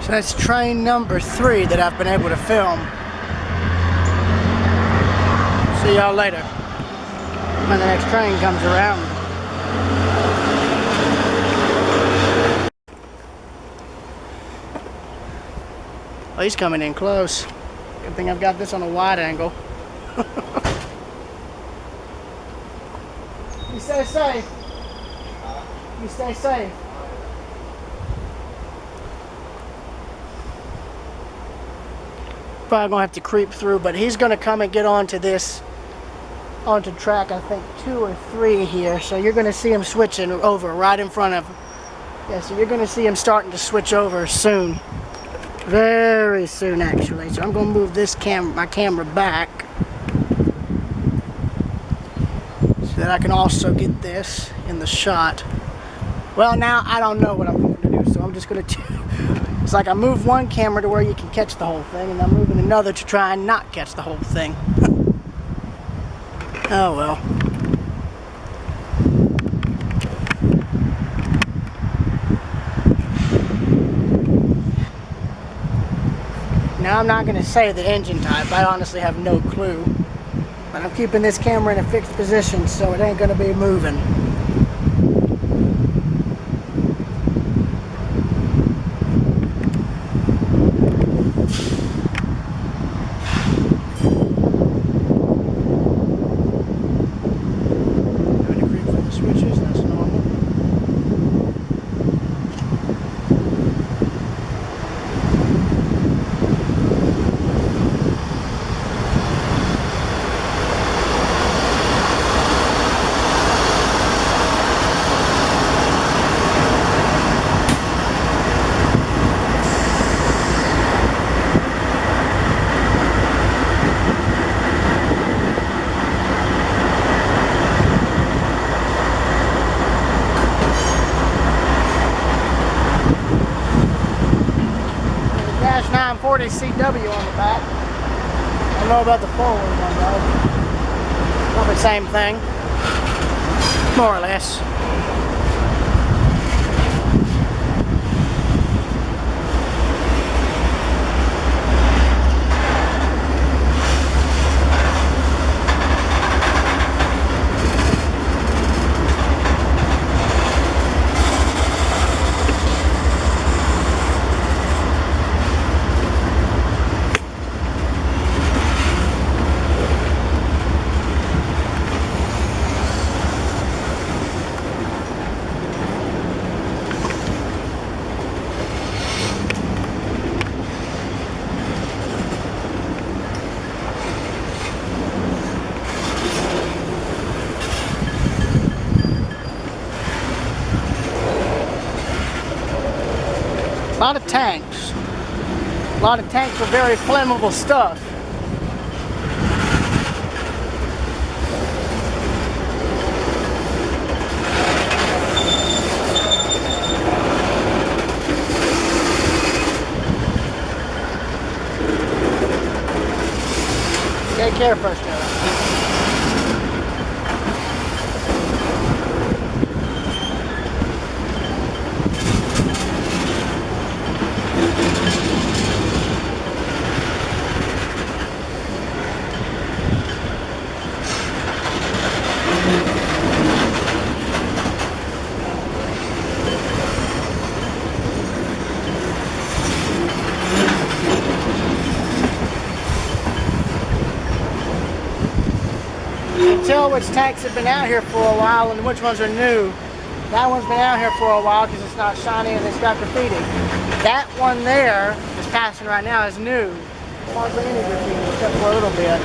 [SPEAKER 1] So that's train number 3 that I've been able to film. See y'all later when the next train comes around. Oh, he's coming in close. Good thing I've got this on a wide angle. You stay safe. You stay safe. Probably gonna have to creep through, but he's gonna come and get onto track, I think 2 or 3 here. So you're gonna see him switching over right in front of him. Yeah, so you're gonna see him starting to switch over soon. Very soon, actually. So I'm gonna move my camera back so that I can also get this in the shot. Well, now I don't know what I'm going to do, so I'm just gonna it's like I move one camera to where you can catch the whole thing, and I'm moving another to try and not catch the whole thing. Oh well. Now I'm not going to say the engine type, I honestly have no clue. But I'm keeping this camera in a fixed position so it ain't going to be moving. Dash 940 CW on the back. I don't know about the forward one though. Probably the same thing. More or less. A lot of tanks. A lot of tanks with very flammable stuff. Take care first, Joe. You can tell which tanks have been out here for a while and which ones are new. That one's been out here for a while because it's not shiny and it's got graffiti. That one there that's passing right now is new. Hardly any graffiti except for a little bit.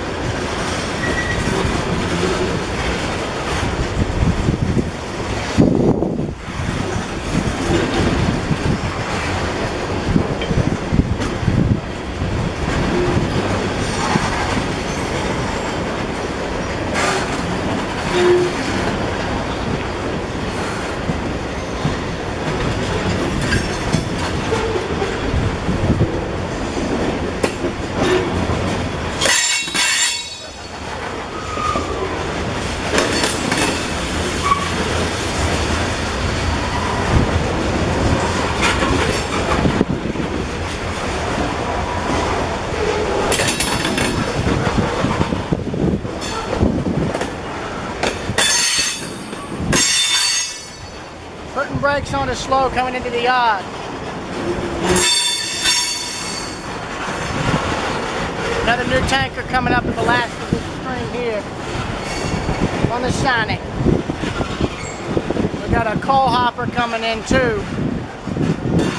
[SPEAKER 1] brakes on it slow coming into the yard. Another new tanker coming up at the last of this string here on the Shiny. We got a coal hopper coming in too.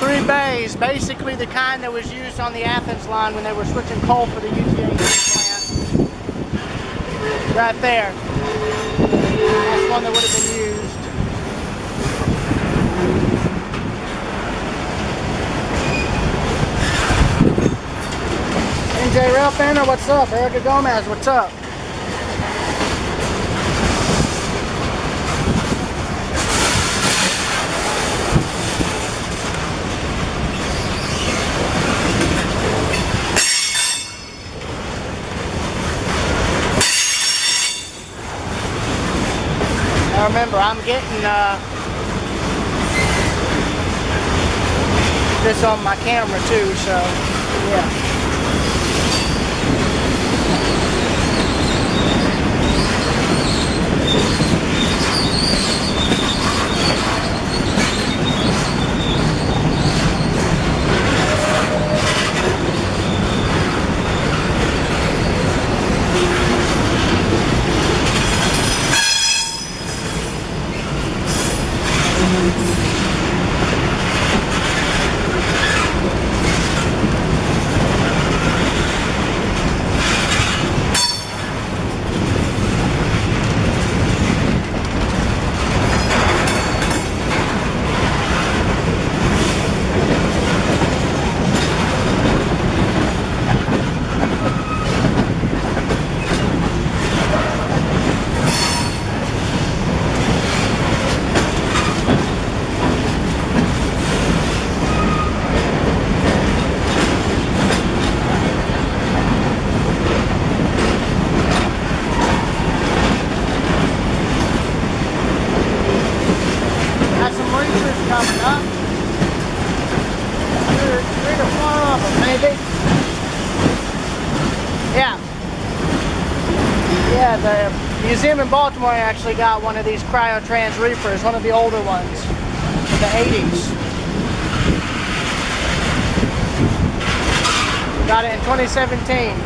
[SPEAKER 1] 3 bays, basically the kind that was used on the Athens line when they were switching coal for the UTA plant. Right there. That's one that would have been used. NJ Rail Fanner, what's up? Erica Gomez, what's up? Now remember, I'm getting this on my camera too, so yeah. Coming up. 3 to 4 of them, maybe. Yeah. Yeah, the museum in Baltimore actually got one of these cryo-trans reefers, one of the older ones, in the 80s. Got it in 2017.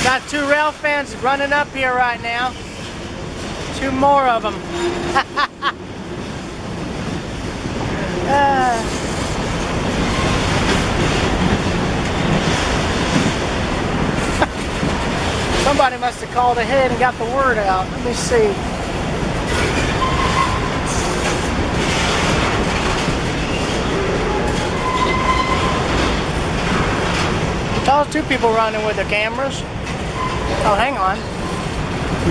[SPEAKER 1] Got 2 rail fans running up here right now. 2 more of them. Somebody must have called ahead and got the word out. Let me see. Saw 2 people running with their cameras. Oh, hang on.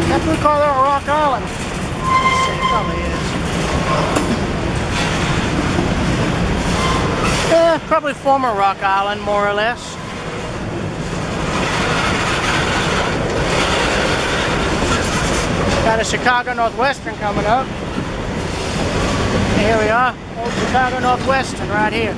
[SPEAKER 1] That blue car there at Rock Island. Let's see, it probably is. Yeah, probably former Rock Island, more or less. Got a Chicago Northwestern coming up. Here we are, old Chicago Northwestern right here.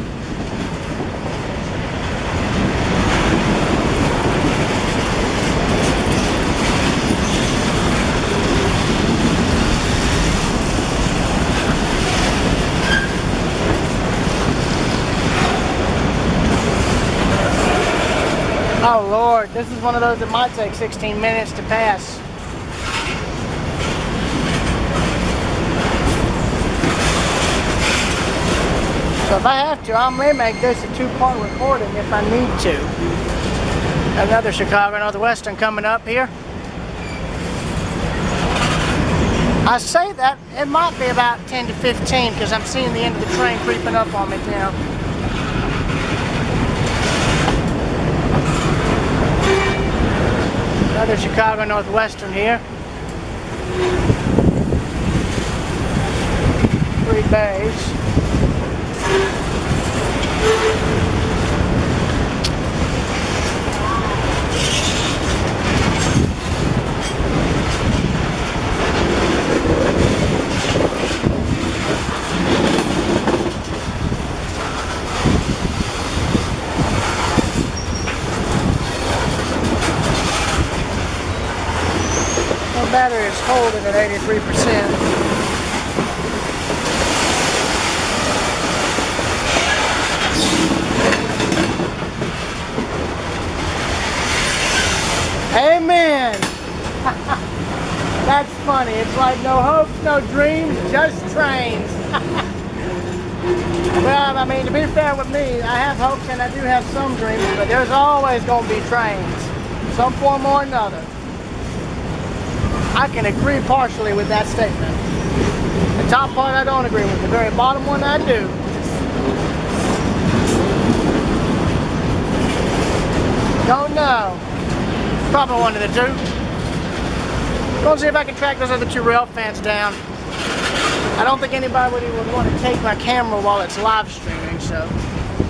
[SPEAKER 1] Oh Lord, this is one of those that might take 16 minutes to pass. So if I have to, I may make this a 2-part recording if I need to. Another Chicago Northwestern coming up here. I say that it might be about 10 to 15 because I'm seeing the end of the train creeping up on me now. Another Chicago Northwestern here. 3 bays. The battery is holding at 83%. Amen. That's funny. It's like no hopes, no dreams, just trains. Well, I mean, to be fair with me, I have hopes and I do have some dreams, but there's always going to be trains, some form or another. I can agree partially with that statement. The top part I don't agree with. The very bottom one I do. Don't know. Probably one of the two. Gonna see if I can track those other 2 rail fans down. I don't think anybody would want to take my camera while it's live streaming, so,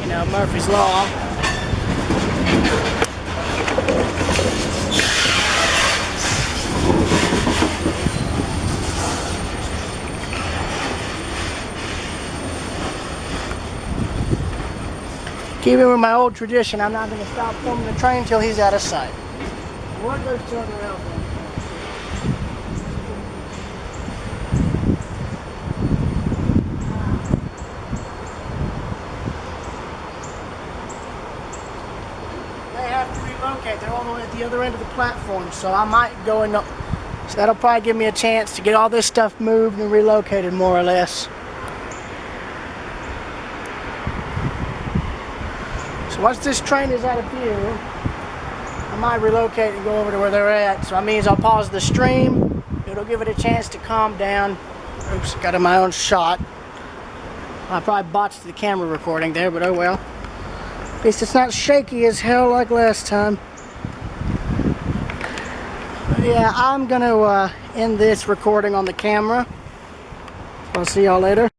[SPEAKER 1] you know, Murphy's Law. Keeping with my old tradition, I'm not going to stop filming the train until he's out of sight. What goes to the rail fans? Okay, they're all the way at the other end of the platform, so I might go in. So that'll probably give me a chance to get all this stuff moved and relocated, more or less. So once this train is out of view, I might relocate and go over to where they're at. So that means I'll pause the stream. It'll give it a chance to calm down. Oops, got in my own shot. I probably botched the camera recording there, but oh well. At least it's not shaky as hell like last time. But yeah, I'm gonna end this recording on the camera. I'll see y'all later.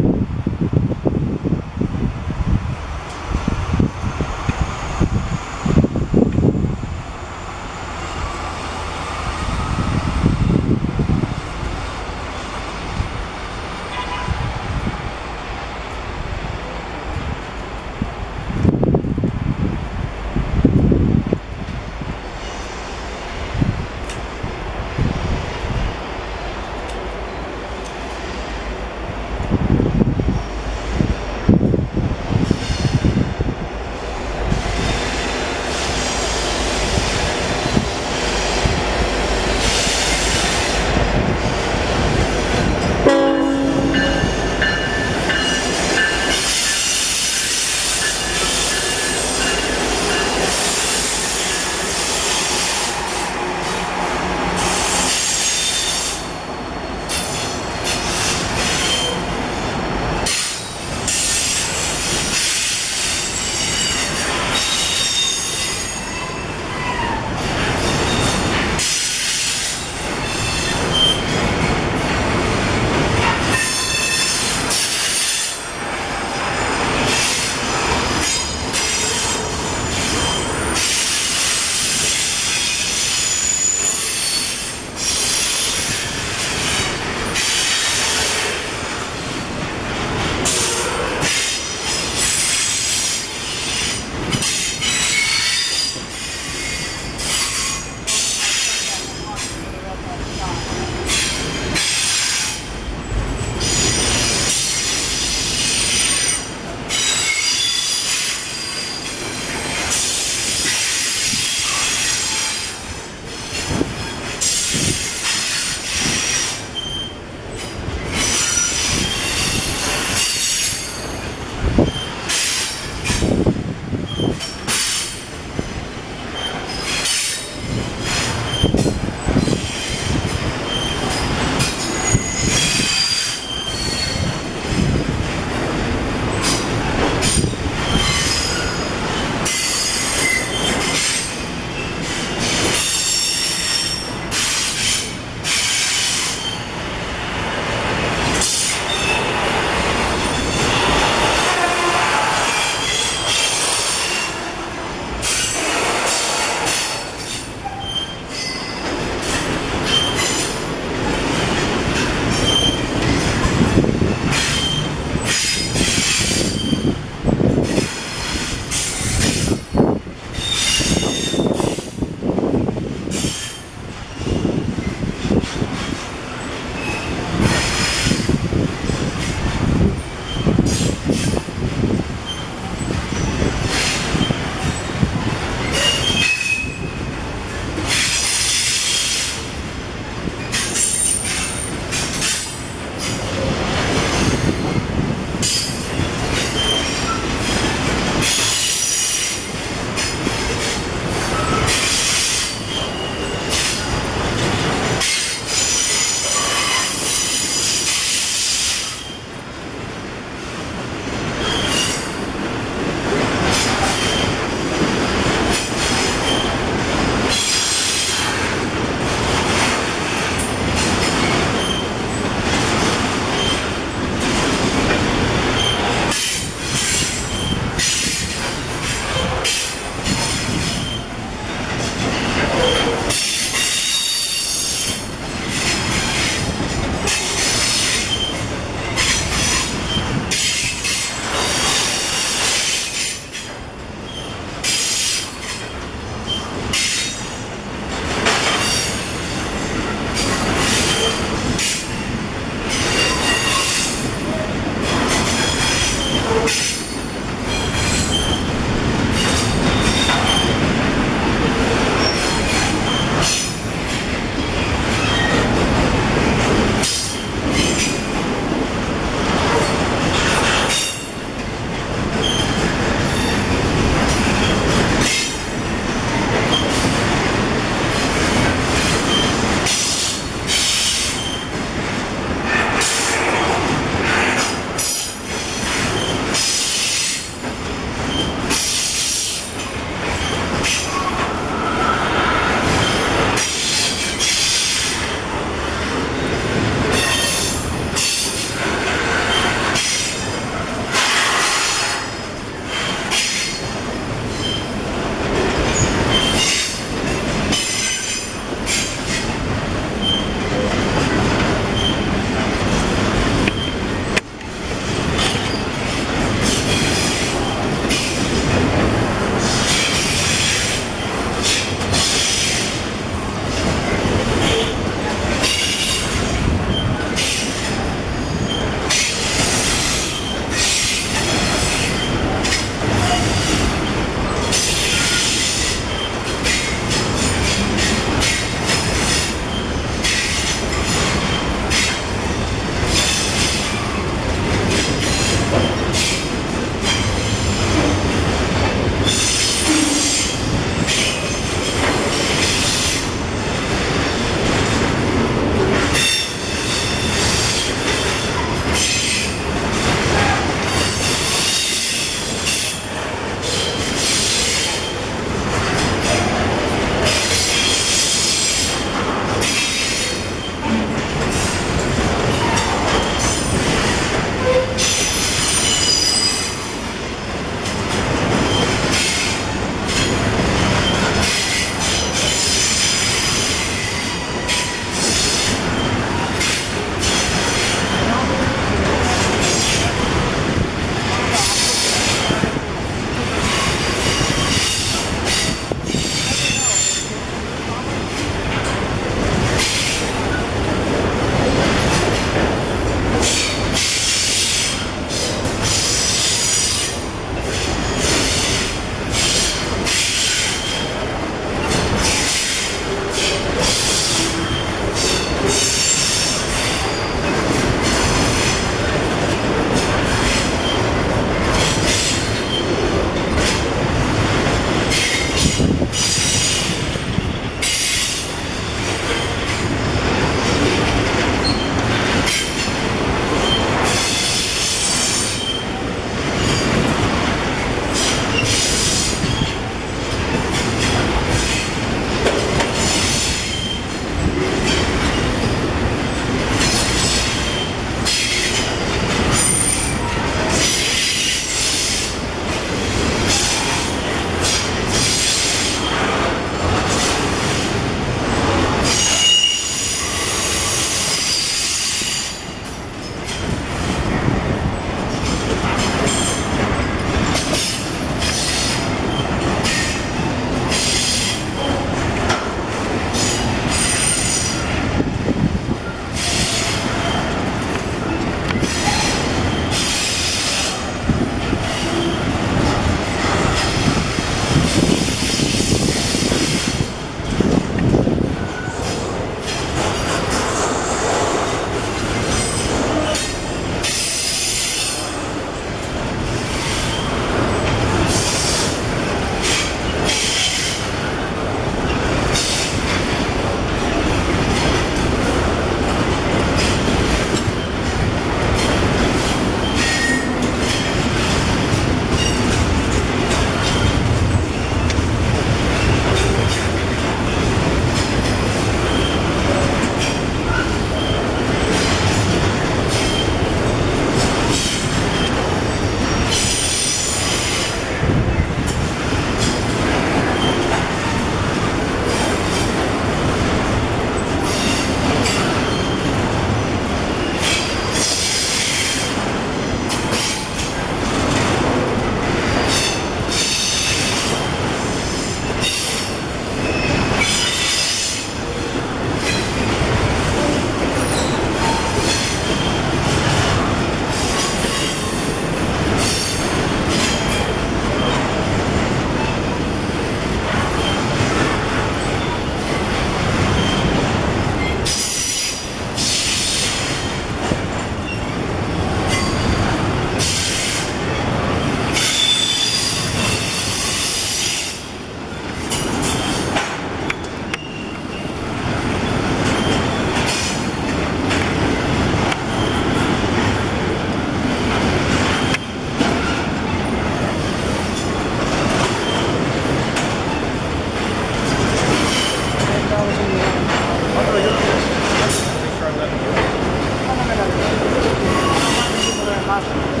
[SPEAKER 1] stop.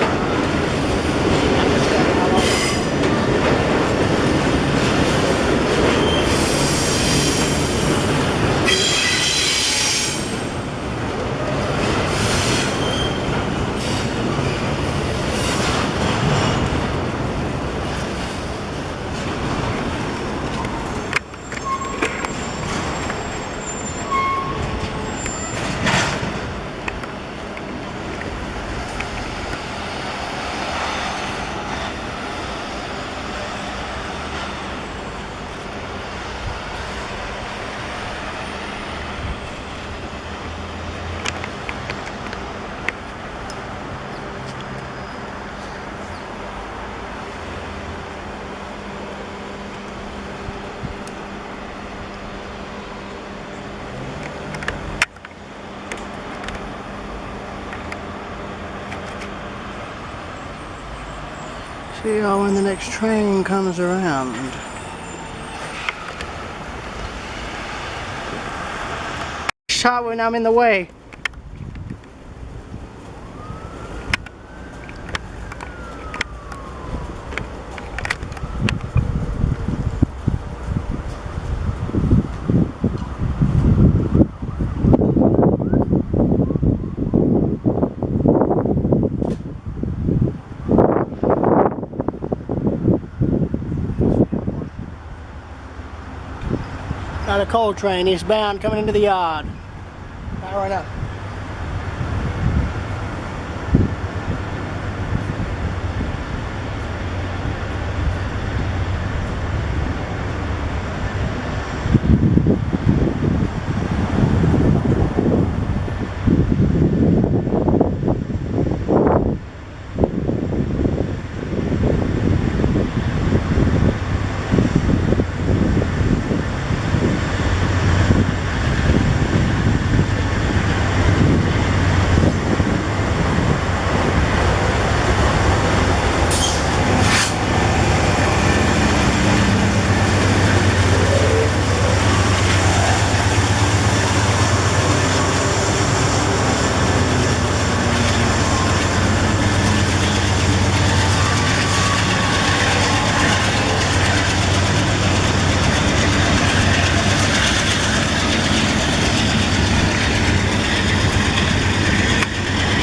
[SPEAKER 1] See y'all when the next train comes around. Shot when I'm in the way. Got a coal train eastbound coming into the yard. Powering up.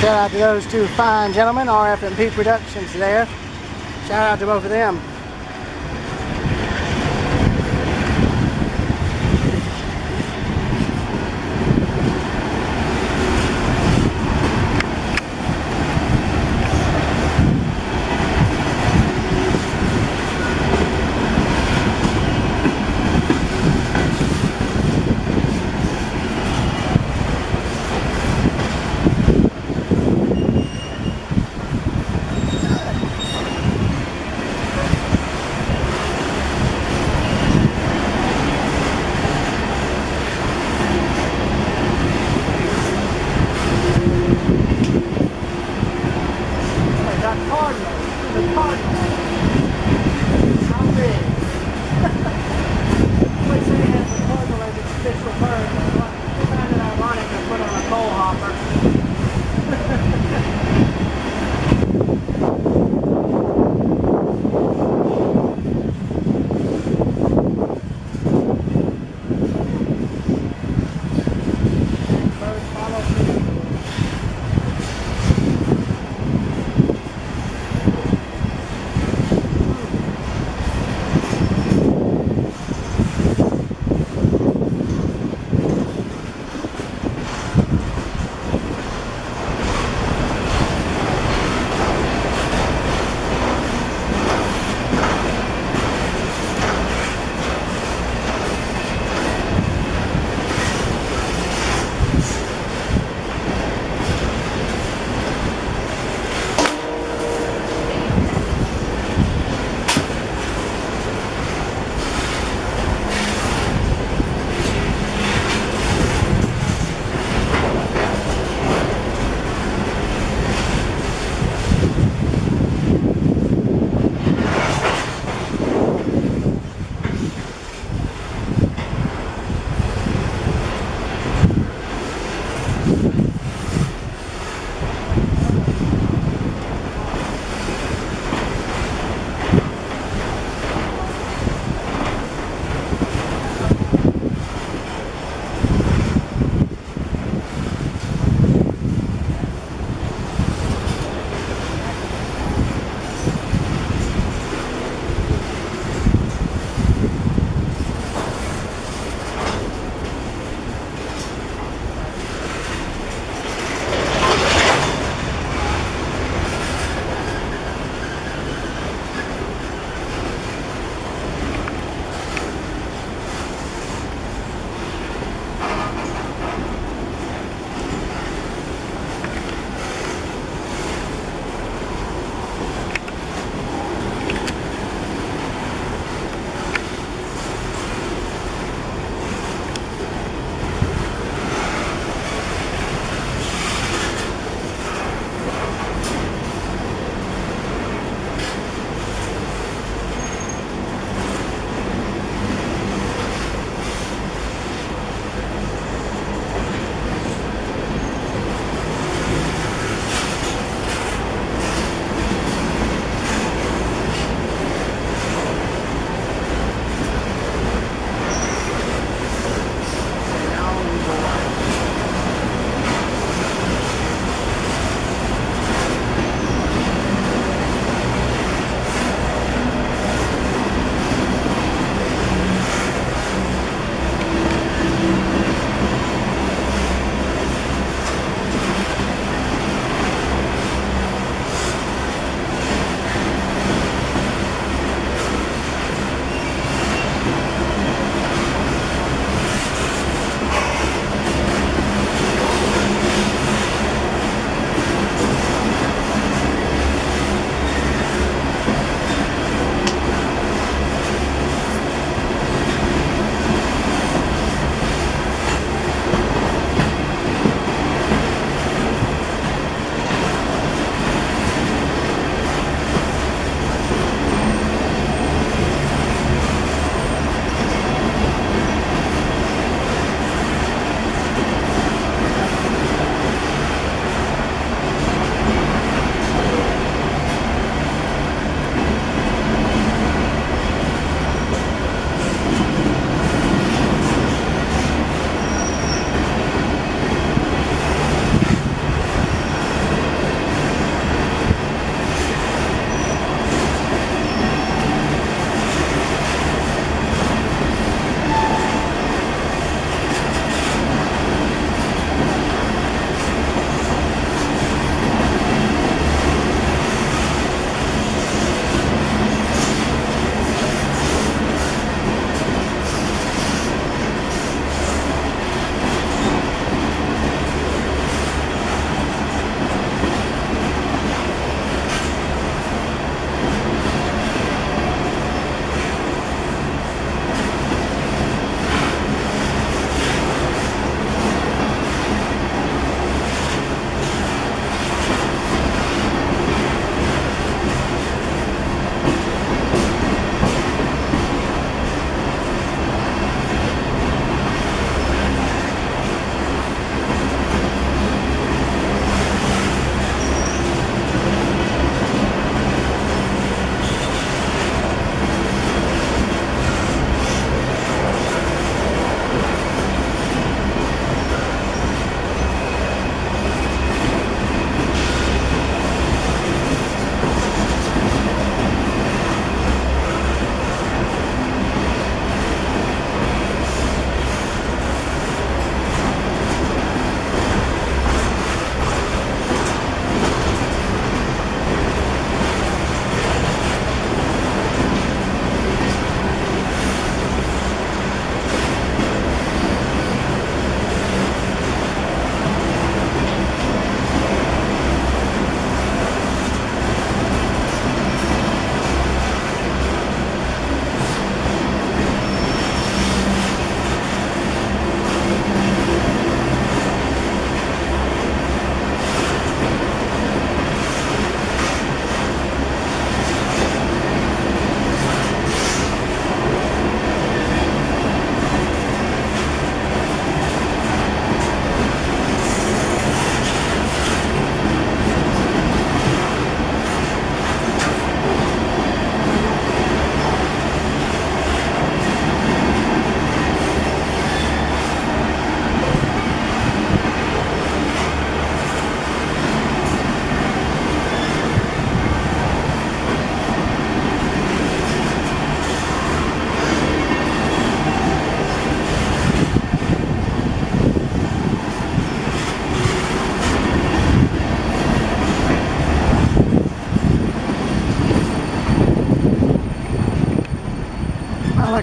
[SPEAKER 1] Shout out to those two fine gentlemen, RF&P Productions there. Shout out to both of them.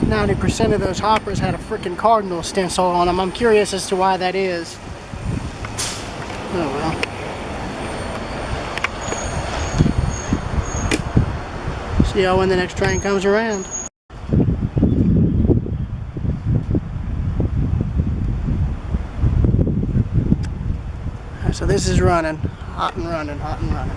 [SPEAKER 1] 90% of those hoppers had a freaking cardinal stencil on them. I'm curious as to why that is. Oh well. See y'all when the next train comes around. So this is running, hot and running, hot and running.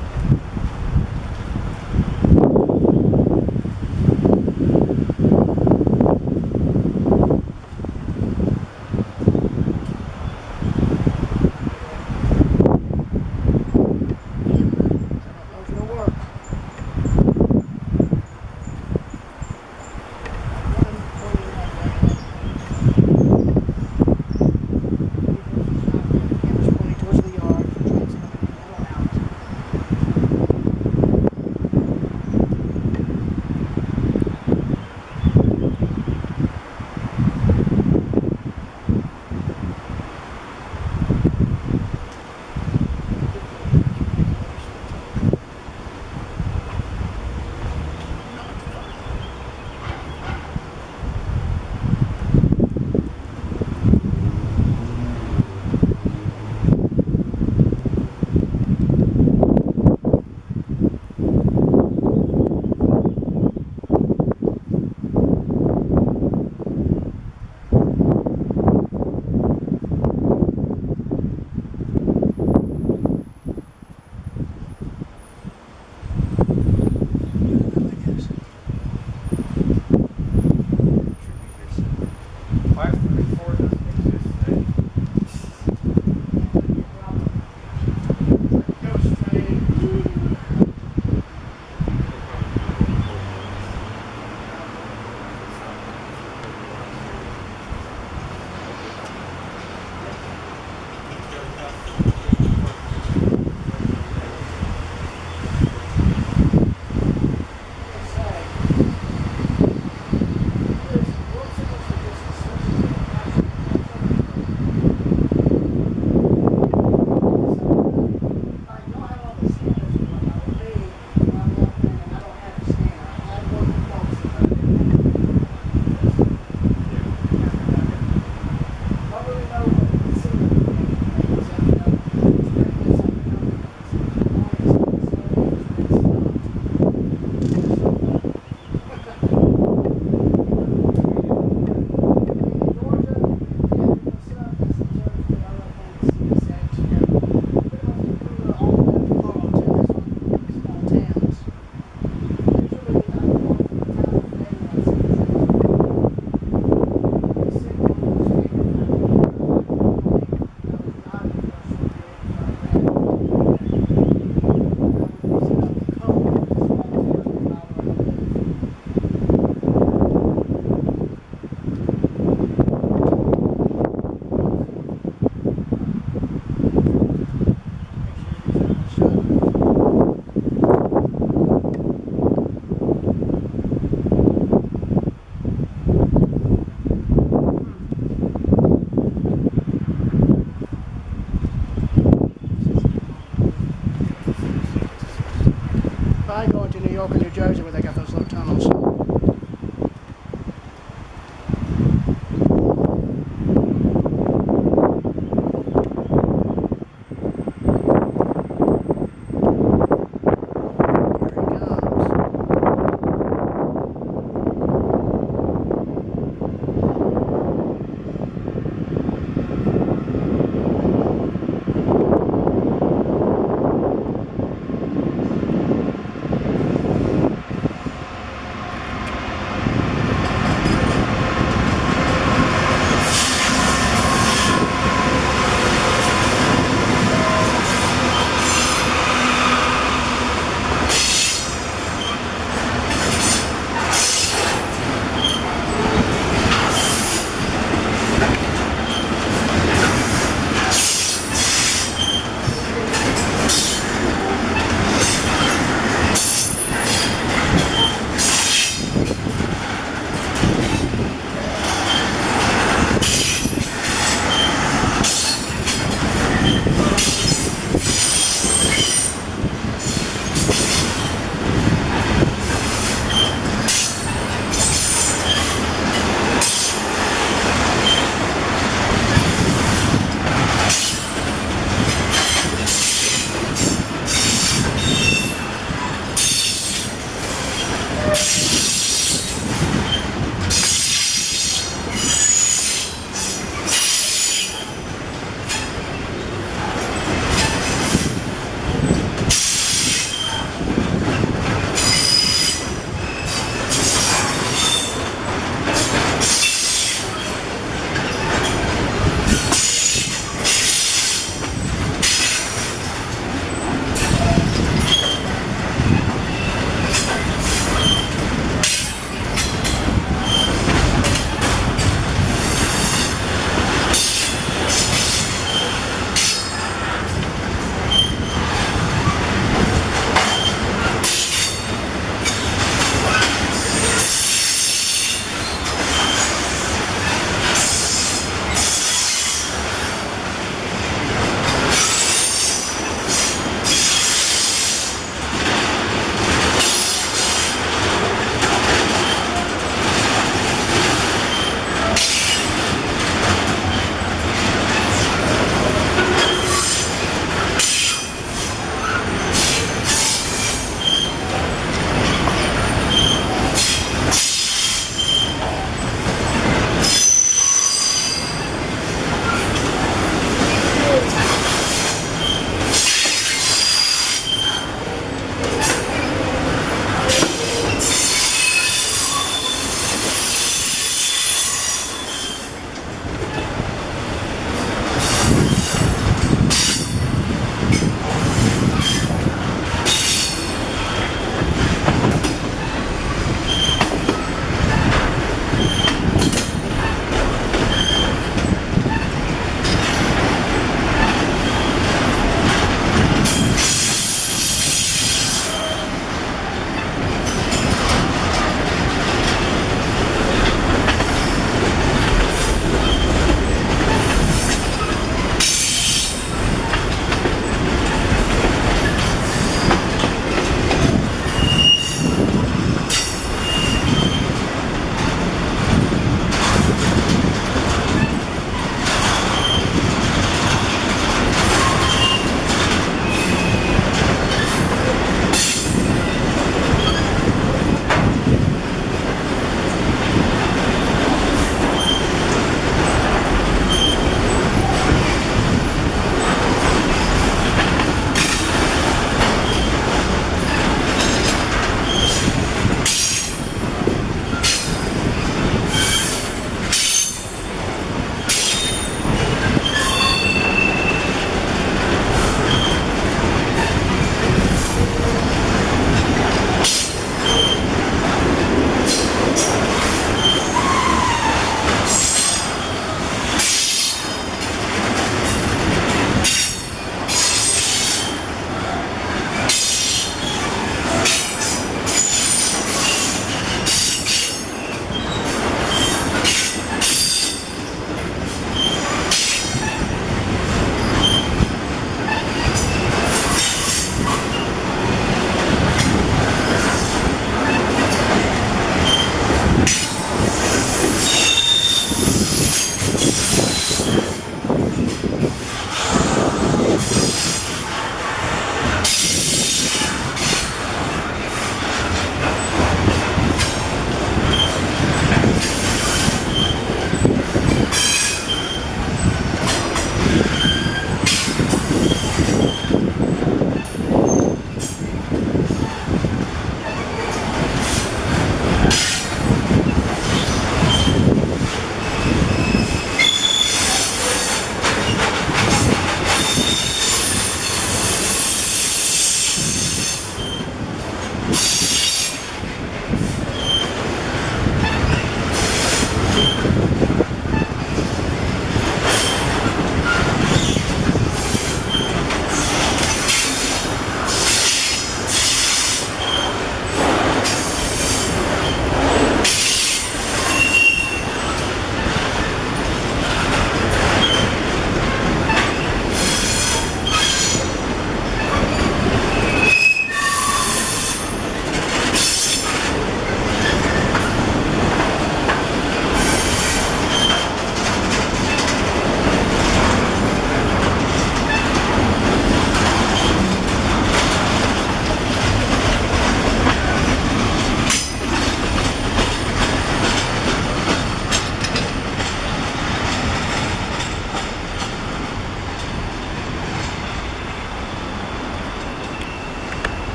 [SPEAKER 1] I going to New York or New Jersey where they got those low tunnels.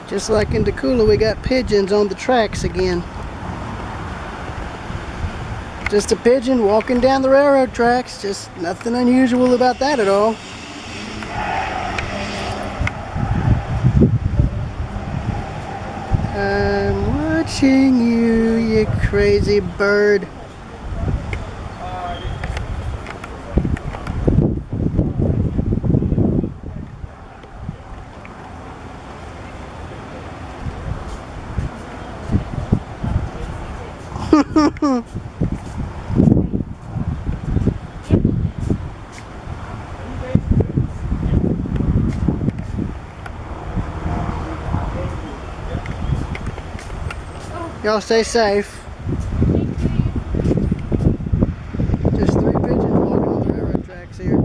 [SPEAKER 1] Just like in Tacoola, we got pigeons on the tracks again. Just a pigeon walking down the railroad tracks. Just nothing unusual about that at all. I'm watching you, you crazy bird. Y'all stay safe. Just 3 pigeons walking on the railroad tracks here.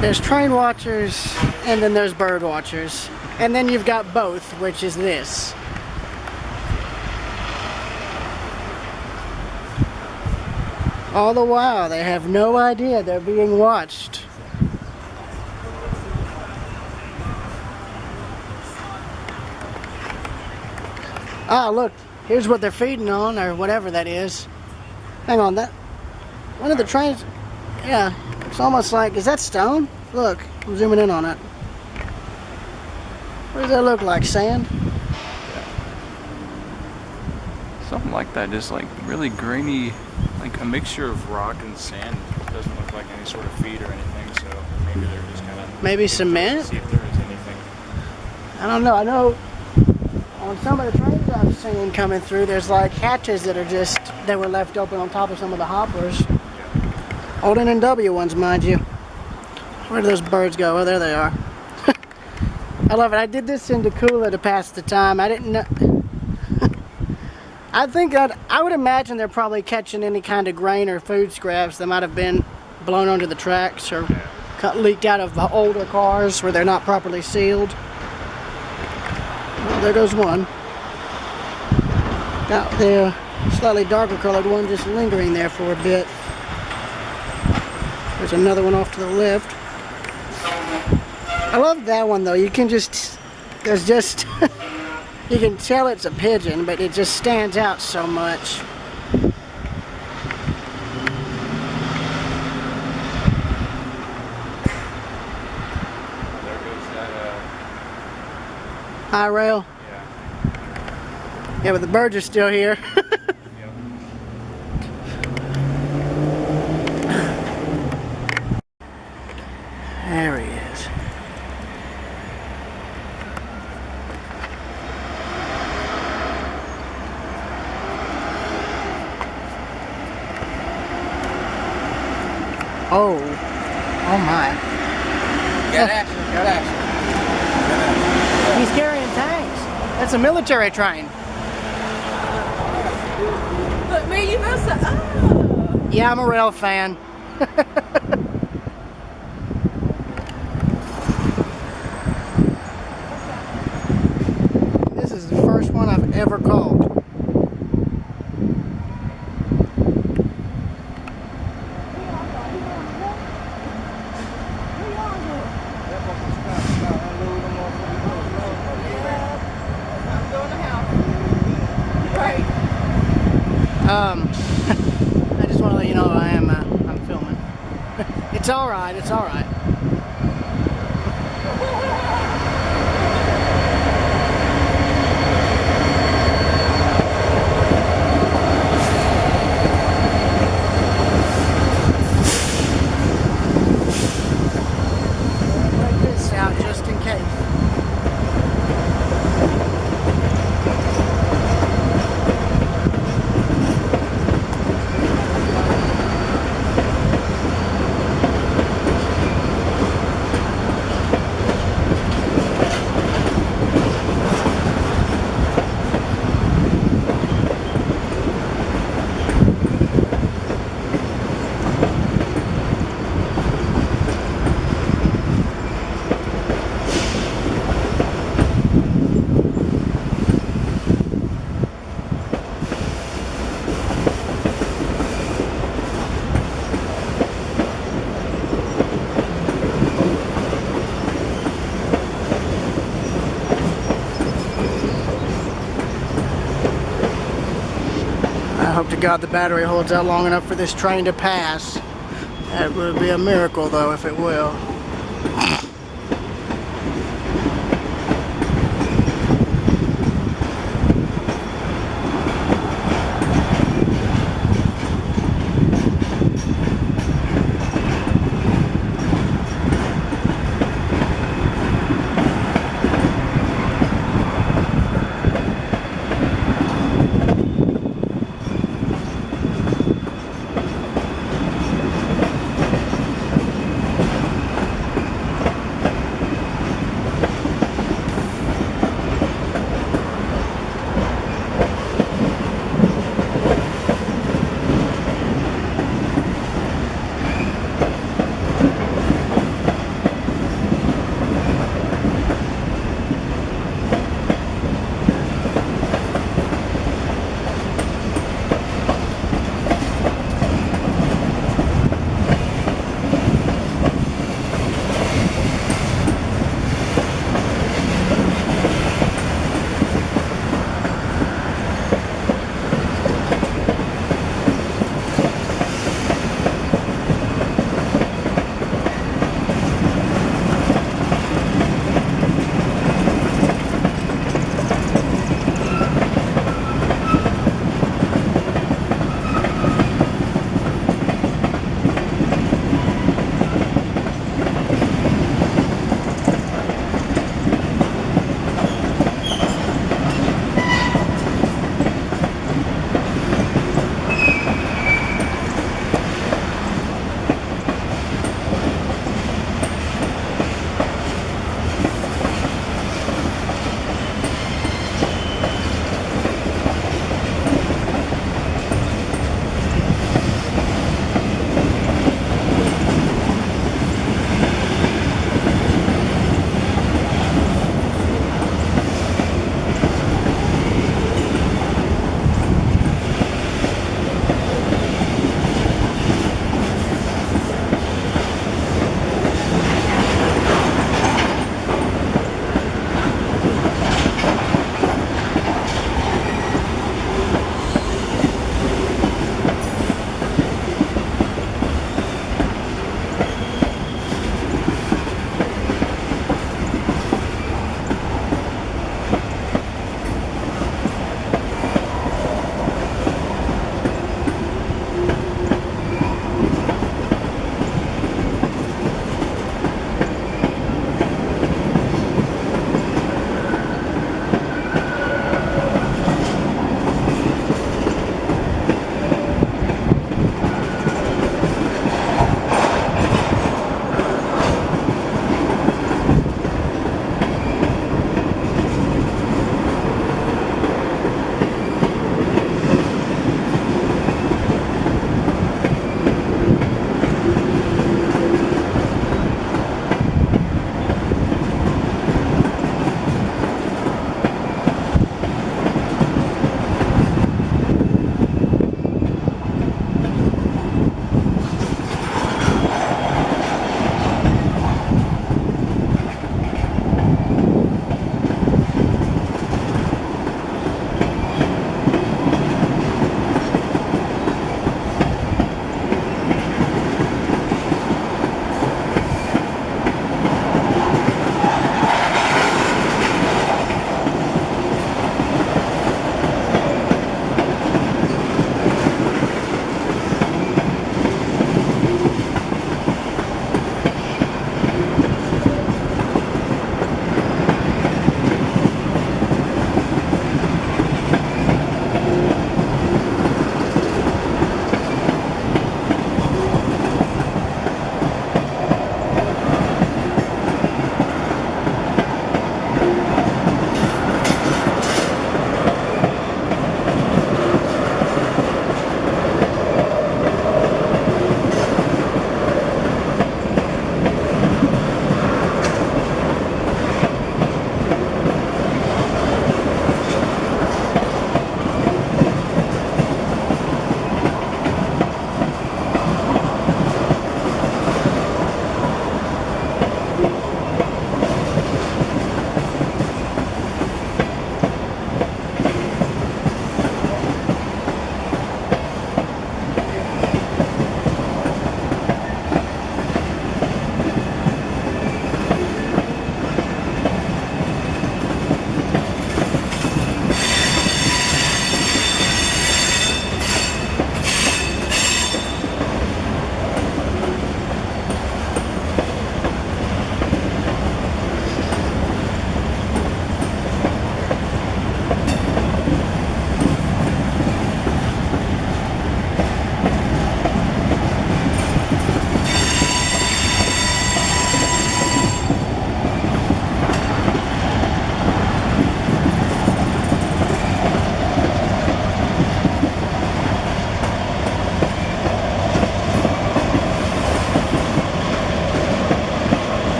[SPEAKER 1] There's train watchers, and then there's bird watchers. And then you've got both, which is this. All the while, they have no idea they're being watched. Ah, look, here's what they're feeding on, or whatever that is. Hang on, that one of the trains, yeah, it's almost like, is that stone? Look, I'm zooming in on it. What does that look like, sand?
[SPEAKER 5] Something like that, just like really grainy, like a mixture of rock and sand. It doesn't look like any sort of feed or anything, so maybe they're just kind of...
[SPEAKER 1] Maybe cement?
[SPEAKER 5] See if there is anything.
[SPEAKER 1] I don't know, I know on some of the trains I've seen coming through, there's like hatches that are just, that were left open on top of some of the hoppers. Old N&W ones, mind you. Where do those birds go? Oh, there they are. I love it. I did this in Tacoola to pass the time. I didn't know. I think I would imagine they're probably catching any kind of grain or food scraps that might have been blown onto the tracks or leaked out of older cars where they're not properly sealed. Well, there goes one. Got the slightly darker colored one just lingering there for a bit. There's another one off to the left. I love that one though. You can just, there's just, you can tell it's a pigeon, but it just stands out so much.
[SPEAKER 5] There goes that,
[SPEAKER 1] High rail.
[SPEAKER 5] yeah.
[SPEAKER 1] Yeah, but the birds are still here.
[SPEAKER 5] Yep.
[SPEAKER 1] There he is. Oh. Oh my.
[SPEAKER 3] Got action. Got action.
[SPEAKER 1] He's carrying tanks. That's a military train.
[SPEAKER 6] Look, man, you must have. Oh.
[SPEAKER 1] Yeah, I'm a rail fan. This is the first one I've ever called.
[SPEAKER 6] I'm going to house. Right.
[SPEAKER 1] I just want to let you know I'm filming. It's all right. It's all right. Break this out just in case. I hope to God the battery holds out long enough for this train to pass. That would be a miracle, though, if it will.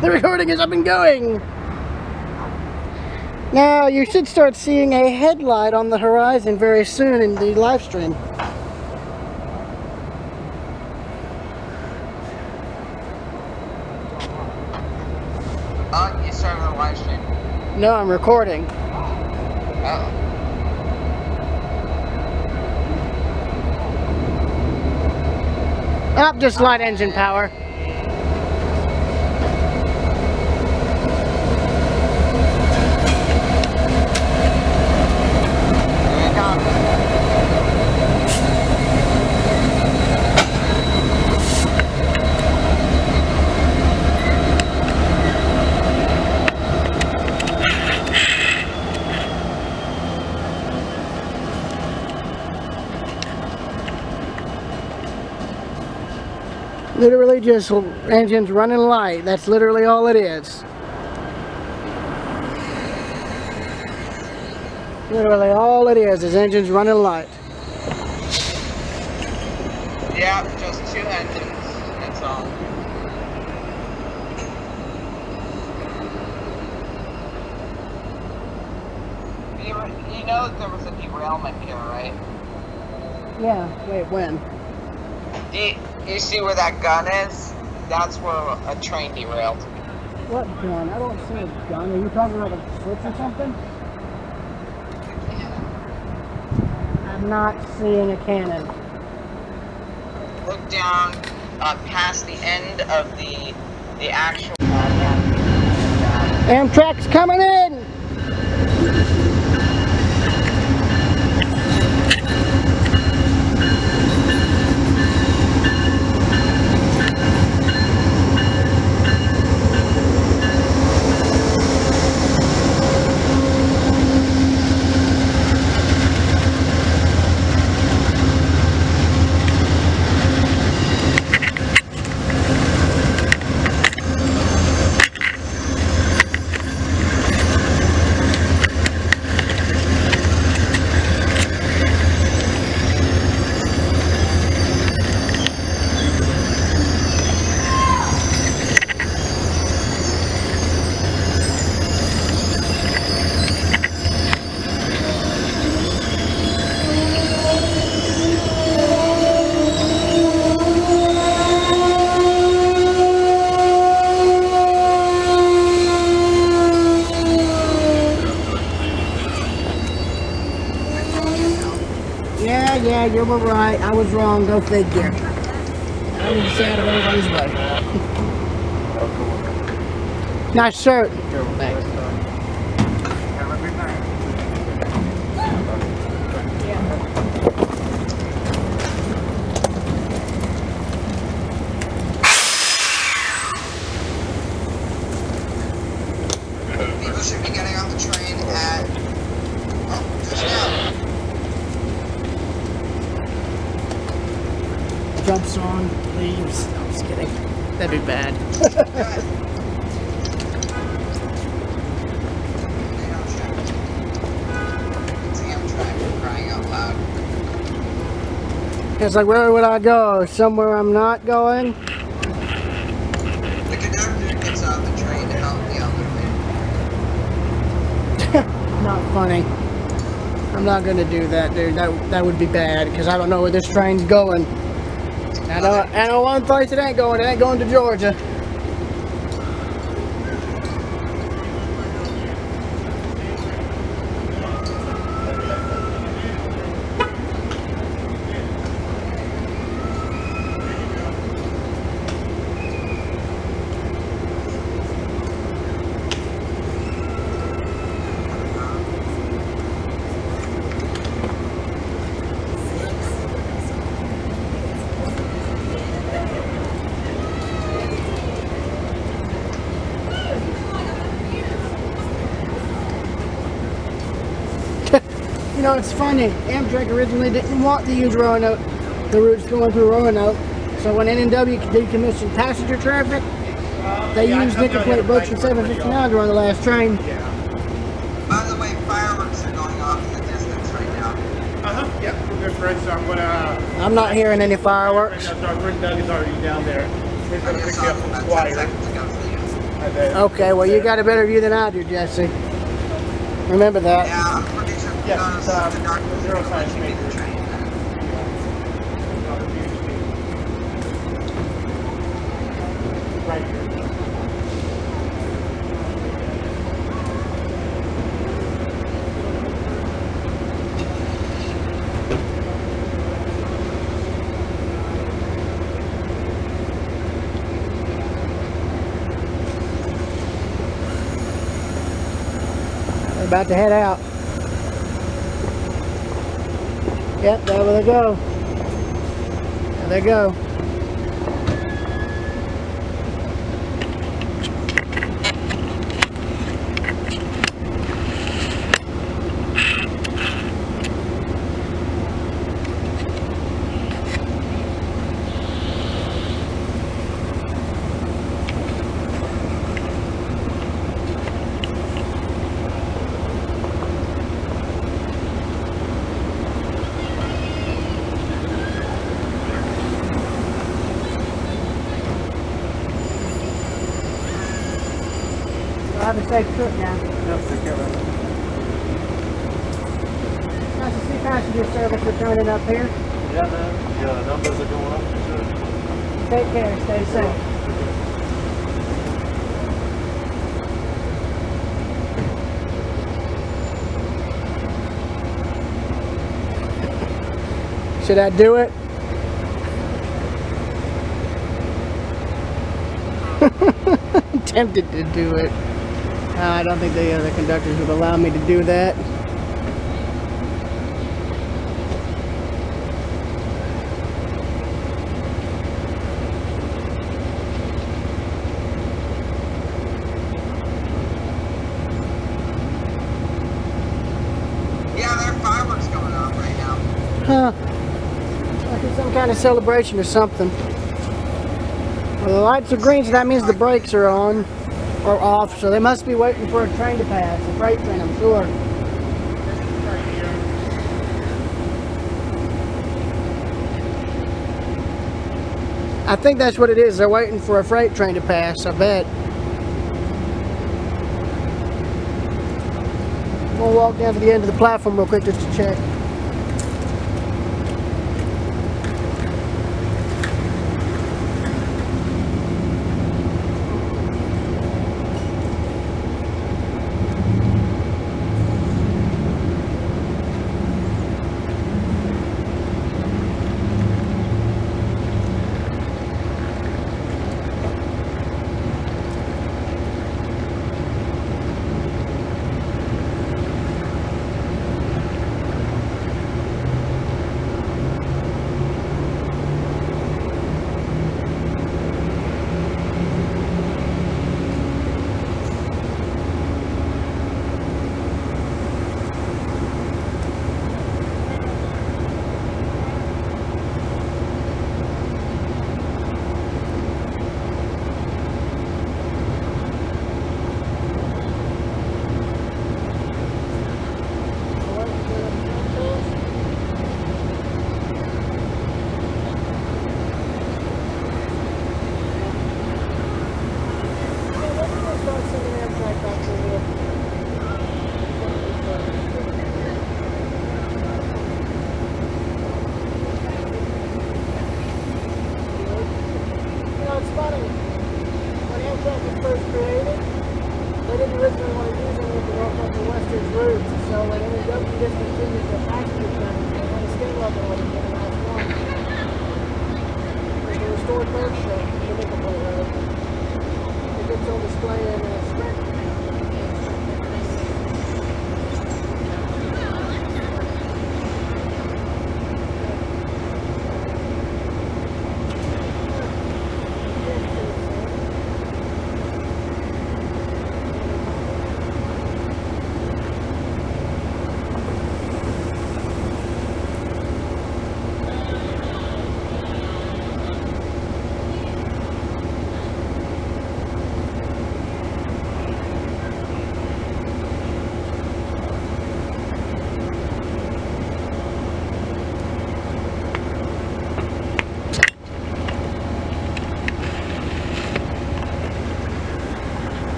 [SPEAKER 1] The recording is up and going. Now you should start seeing a headlight on the horizon very soon in the live stream.
[SPEAKER 7] You started the live stream?
[SPEAKER 1] No, I'm recording.
[SPEAKER 7] Oh.
[SPEAKER 1] Oh, just light engine power.
[SPEAKER 7] Here it comes.
[SPEAKER 1] Literally just engines running light. That's literally all it is. Literally all it is engines running light.
[SPEAKER 7] Yeah, just 2 engines. That's all. You know there was a derailment here, right?
[SPEAKER 1] Yeah, wait, when?
[SPEAKER 7] Do you see where that gun is? That's where a train derailed.
[SPEAKER 1] What gun? I don't see a gun. Are you talking about a switch or something? I'm not seeing a cannon.
[SPEAKER 7] Look down past the end of the actual.
[SPEAKER 1] Amtrak's coming in! Yeah, you were right. I was wrong. Go figure. I was just out of everybody's way. Nice shirt. Thanks.
[SPEAKER 7] People should be getting on the train at. Oh, pushing out.
[SPEAKER 1] Jumps on, leaves. No, I'm just kidding. That'd be bad.
[SPEAKER 7] It's Amtrak, crying out loud.
[SPEAKER 1] It's like, where would I go? Somewhere I'm not going?
[SPEAKER 7] The conductor gets off the train to help the elevator.
[SPEAKER 1] Not funny. I'm not gonna do that, dude. That would be bad because I don't know where this train's going. I know one place it ain't going. It ain't going to Georgia. You know, it's funny. Amtrak originally didn't want to use Roanoke, the routes going through Roanoke. So when N&W decommissioned passenger traffic, they used nickel plate boats from 759 to run the last train.
[SPEAKER 7] By the way, fireworks are going off in the distance right now.
[SPEAKER 2] Yep, we're good friends. So I'm gonna.
[SPEAKER 1] I'm not hearing any fireworks.
[SPEAKER 2] Our friend Doug is already down there. He's
[SPEAKER 7] I
[SPEAKER 2] gonna pick
[SPEAKER 7] just
[SPEAKER 2] you
[SPEAKER 7] saw
[SPEAKER 2] up
[SPEAKER 7] them
[SPEAKER 2] from
[SPEAKER 7] about 10
[SPEAKER 2] Squire.
[SPEAKER 7] seconds ago for you.
[SPEAKER 2] I
[SPEAKER 1] Okay, well you got a better view than I do, Jesse. Remember that.
[SPEAKER 7] Yeah, I'm pretty sure
[SPEAKER 2] Yes, it's
[SPEAKER 7] the doctor
[SPEAKER 2] zero science
[SPEAKER 7] made
[SPEAKER 2] major.
[SPEAKER 7] the train.
[SPEAKER 2] Right here.
[SPEAKER 1] We're about to head out. Yep, there they go. There they go. Have a safe trip now.
[SPEAKER 2] Yep, take care of it.
[SPEAKER 1] Nice to see passenger service returning up here.
[SPEAKER 2] Yeah, man. Yeah, numbers are going up. Sure.
[SPEAKER 1] Take care, stay safe. Should I do it? Tempted to do it. I don't think the other conductors would allow me to do that.
[SPEAKER 7] Yeah, there are fireworks going on right now.
[SPEAKER 1] Huh. Like it's some kind of celebration or something. Well, the lights are green, so that means the brakes are on or off, so they must be waiting for a train to pass, a freight train, I'm sure. I think that's what it is. They're waiting for a freight train to pass, I bet. We'll walk down to the end of the platform real quick just to check.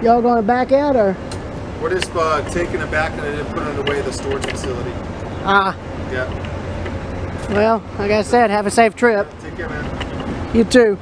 [SPEAKER 1] Y'all going to back out or?
[SPEAKER 2] We're just taking it back and then putting it away at the storage facility.
[SPEAKER 1] Ah,
[SPEAKER 2] Yeah.
[SPEAKER 1] well, like I said, have a safe trip.
[SPEAKER 2] Take care, man.
[SPEAKER 1] You too.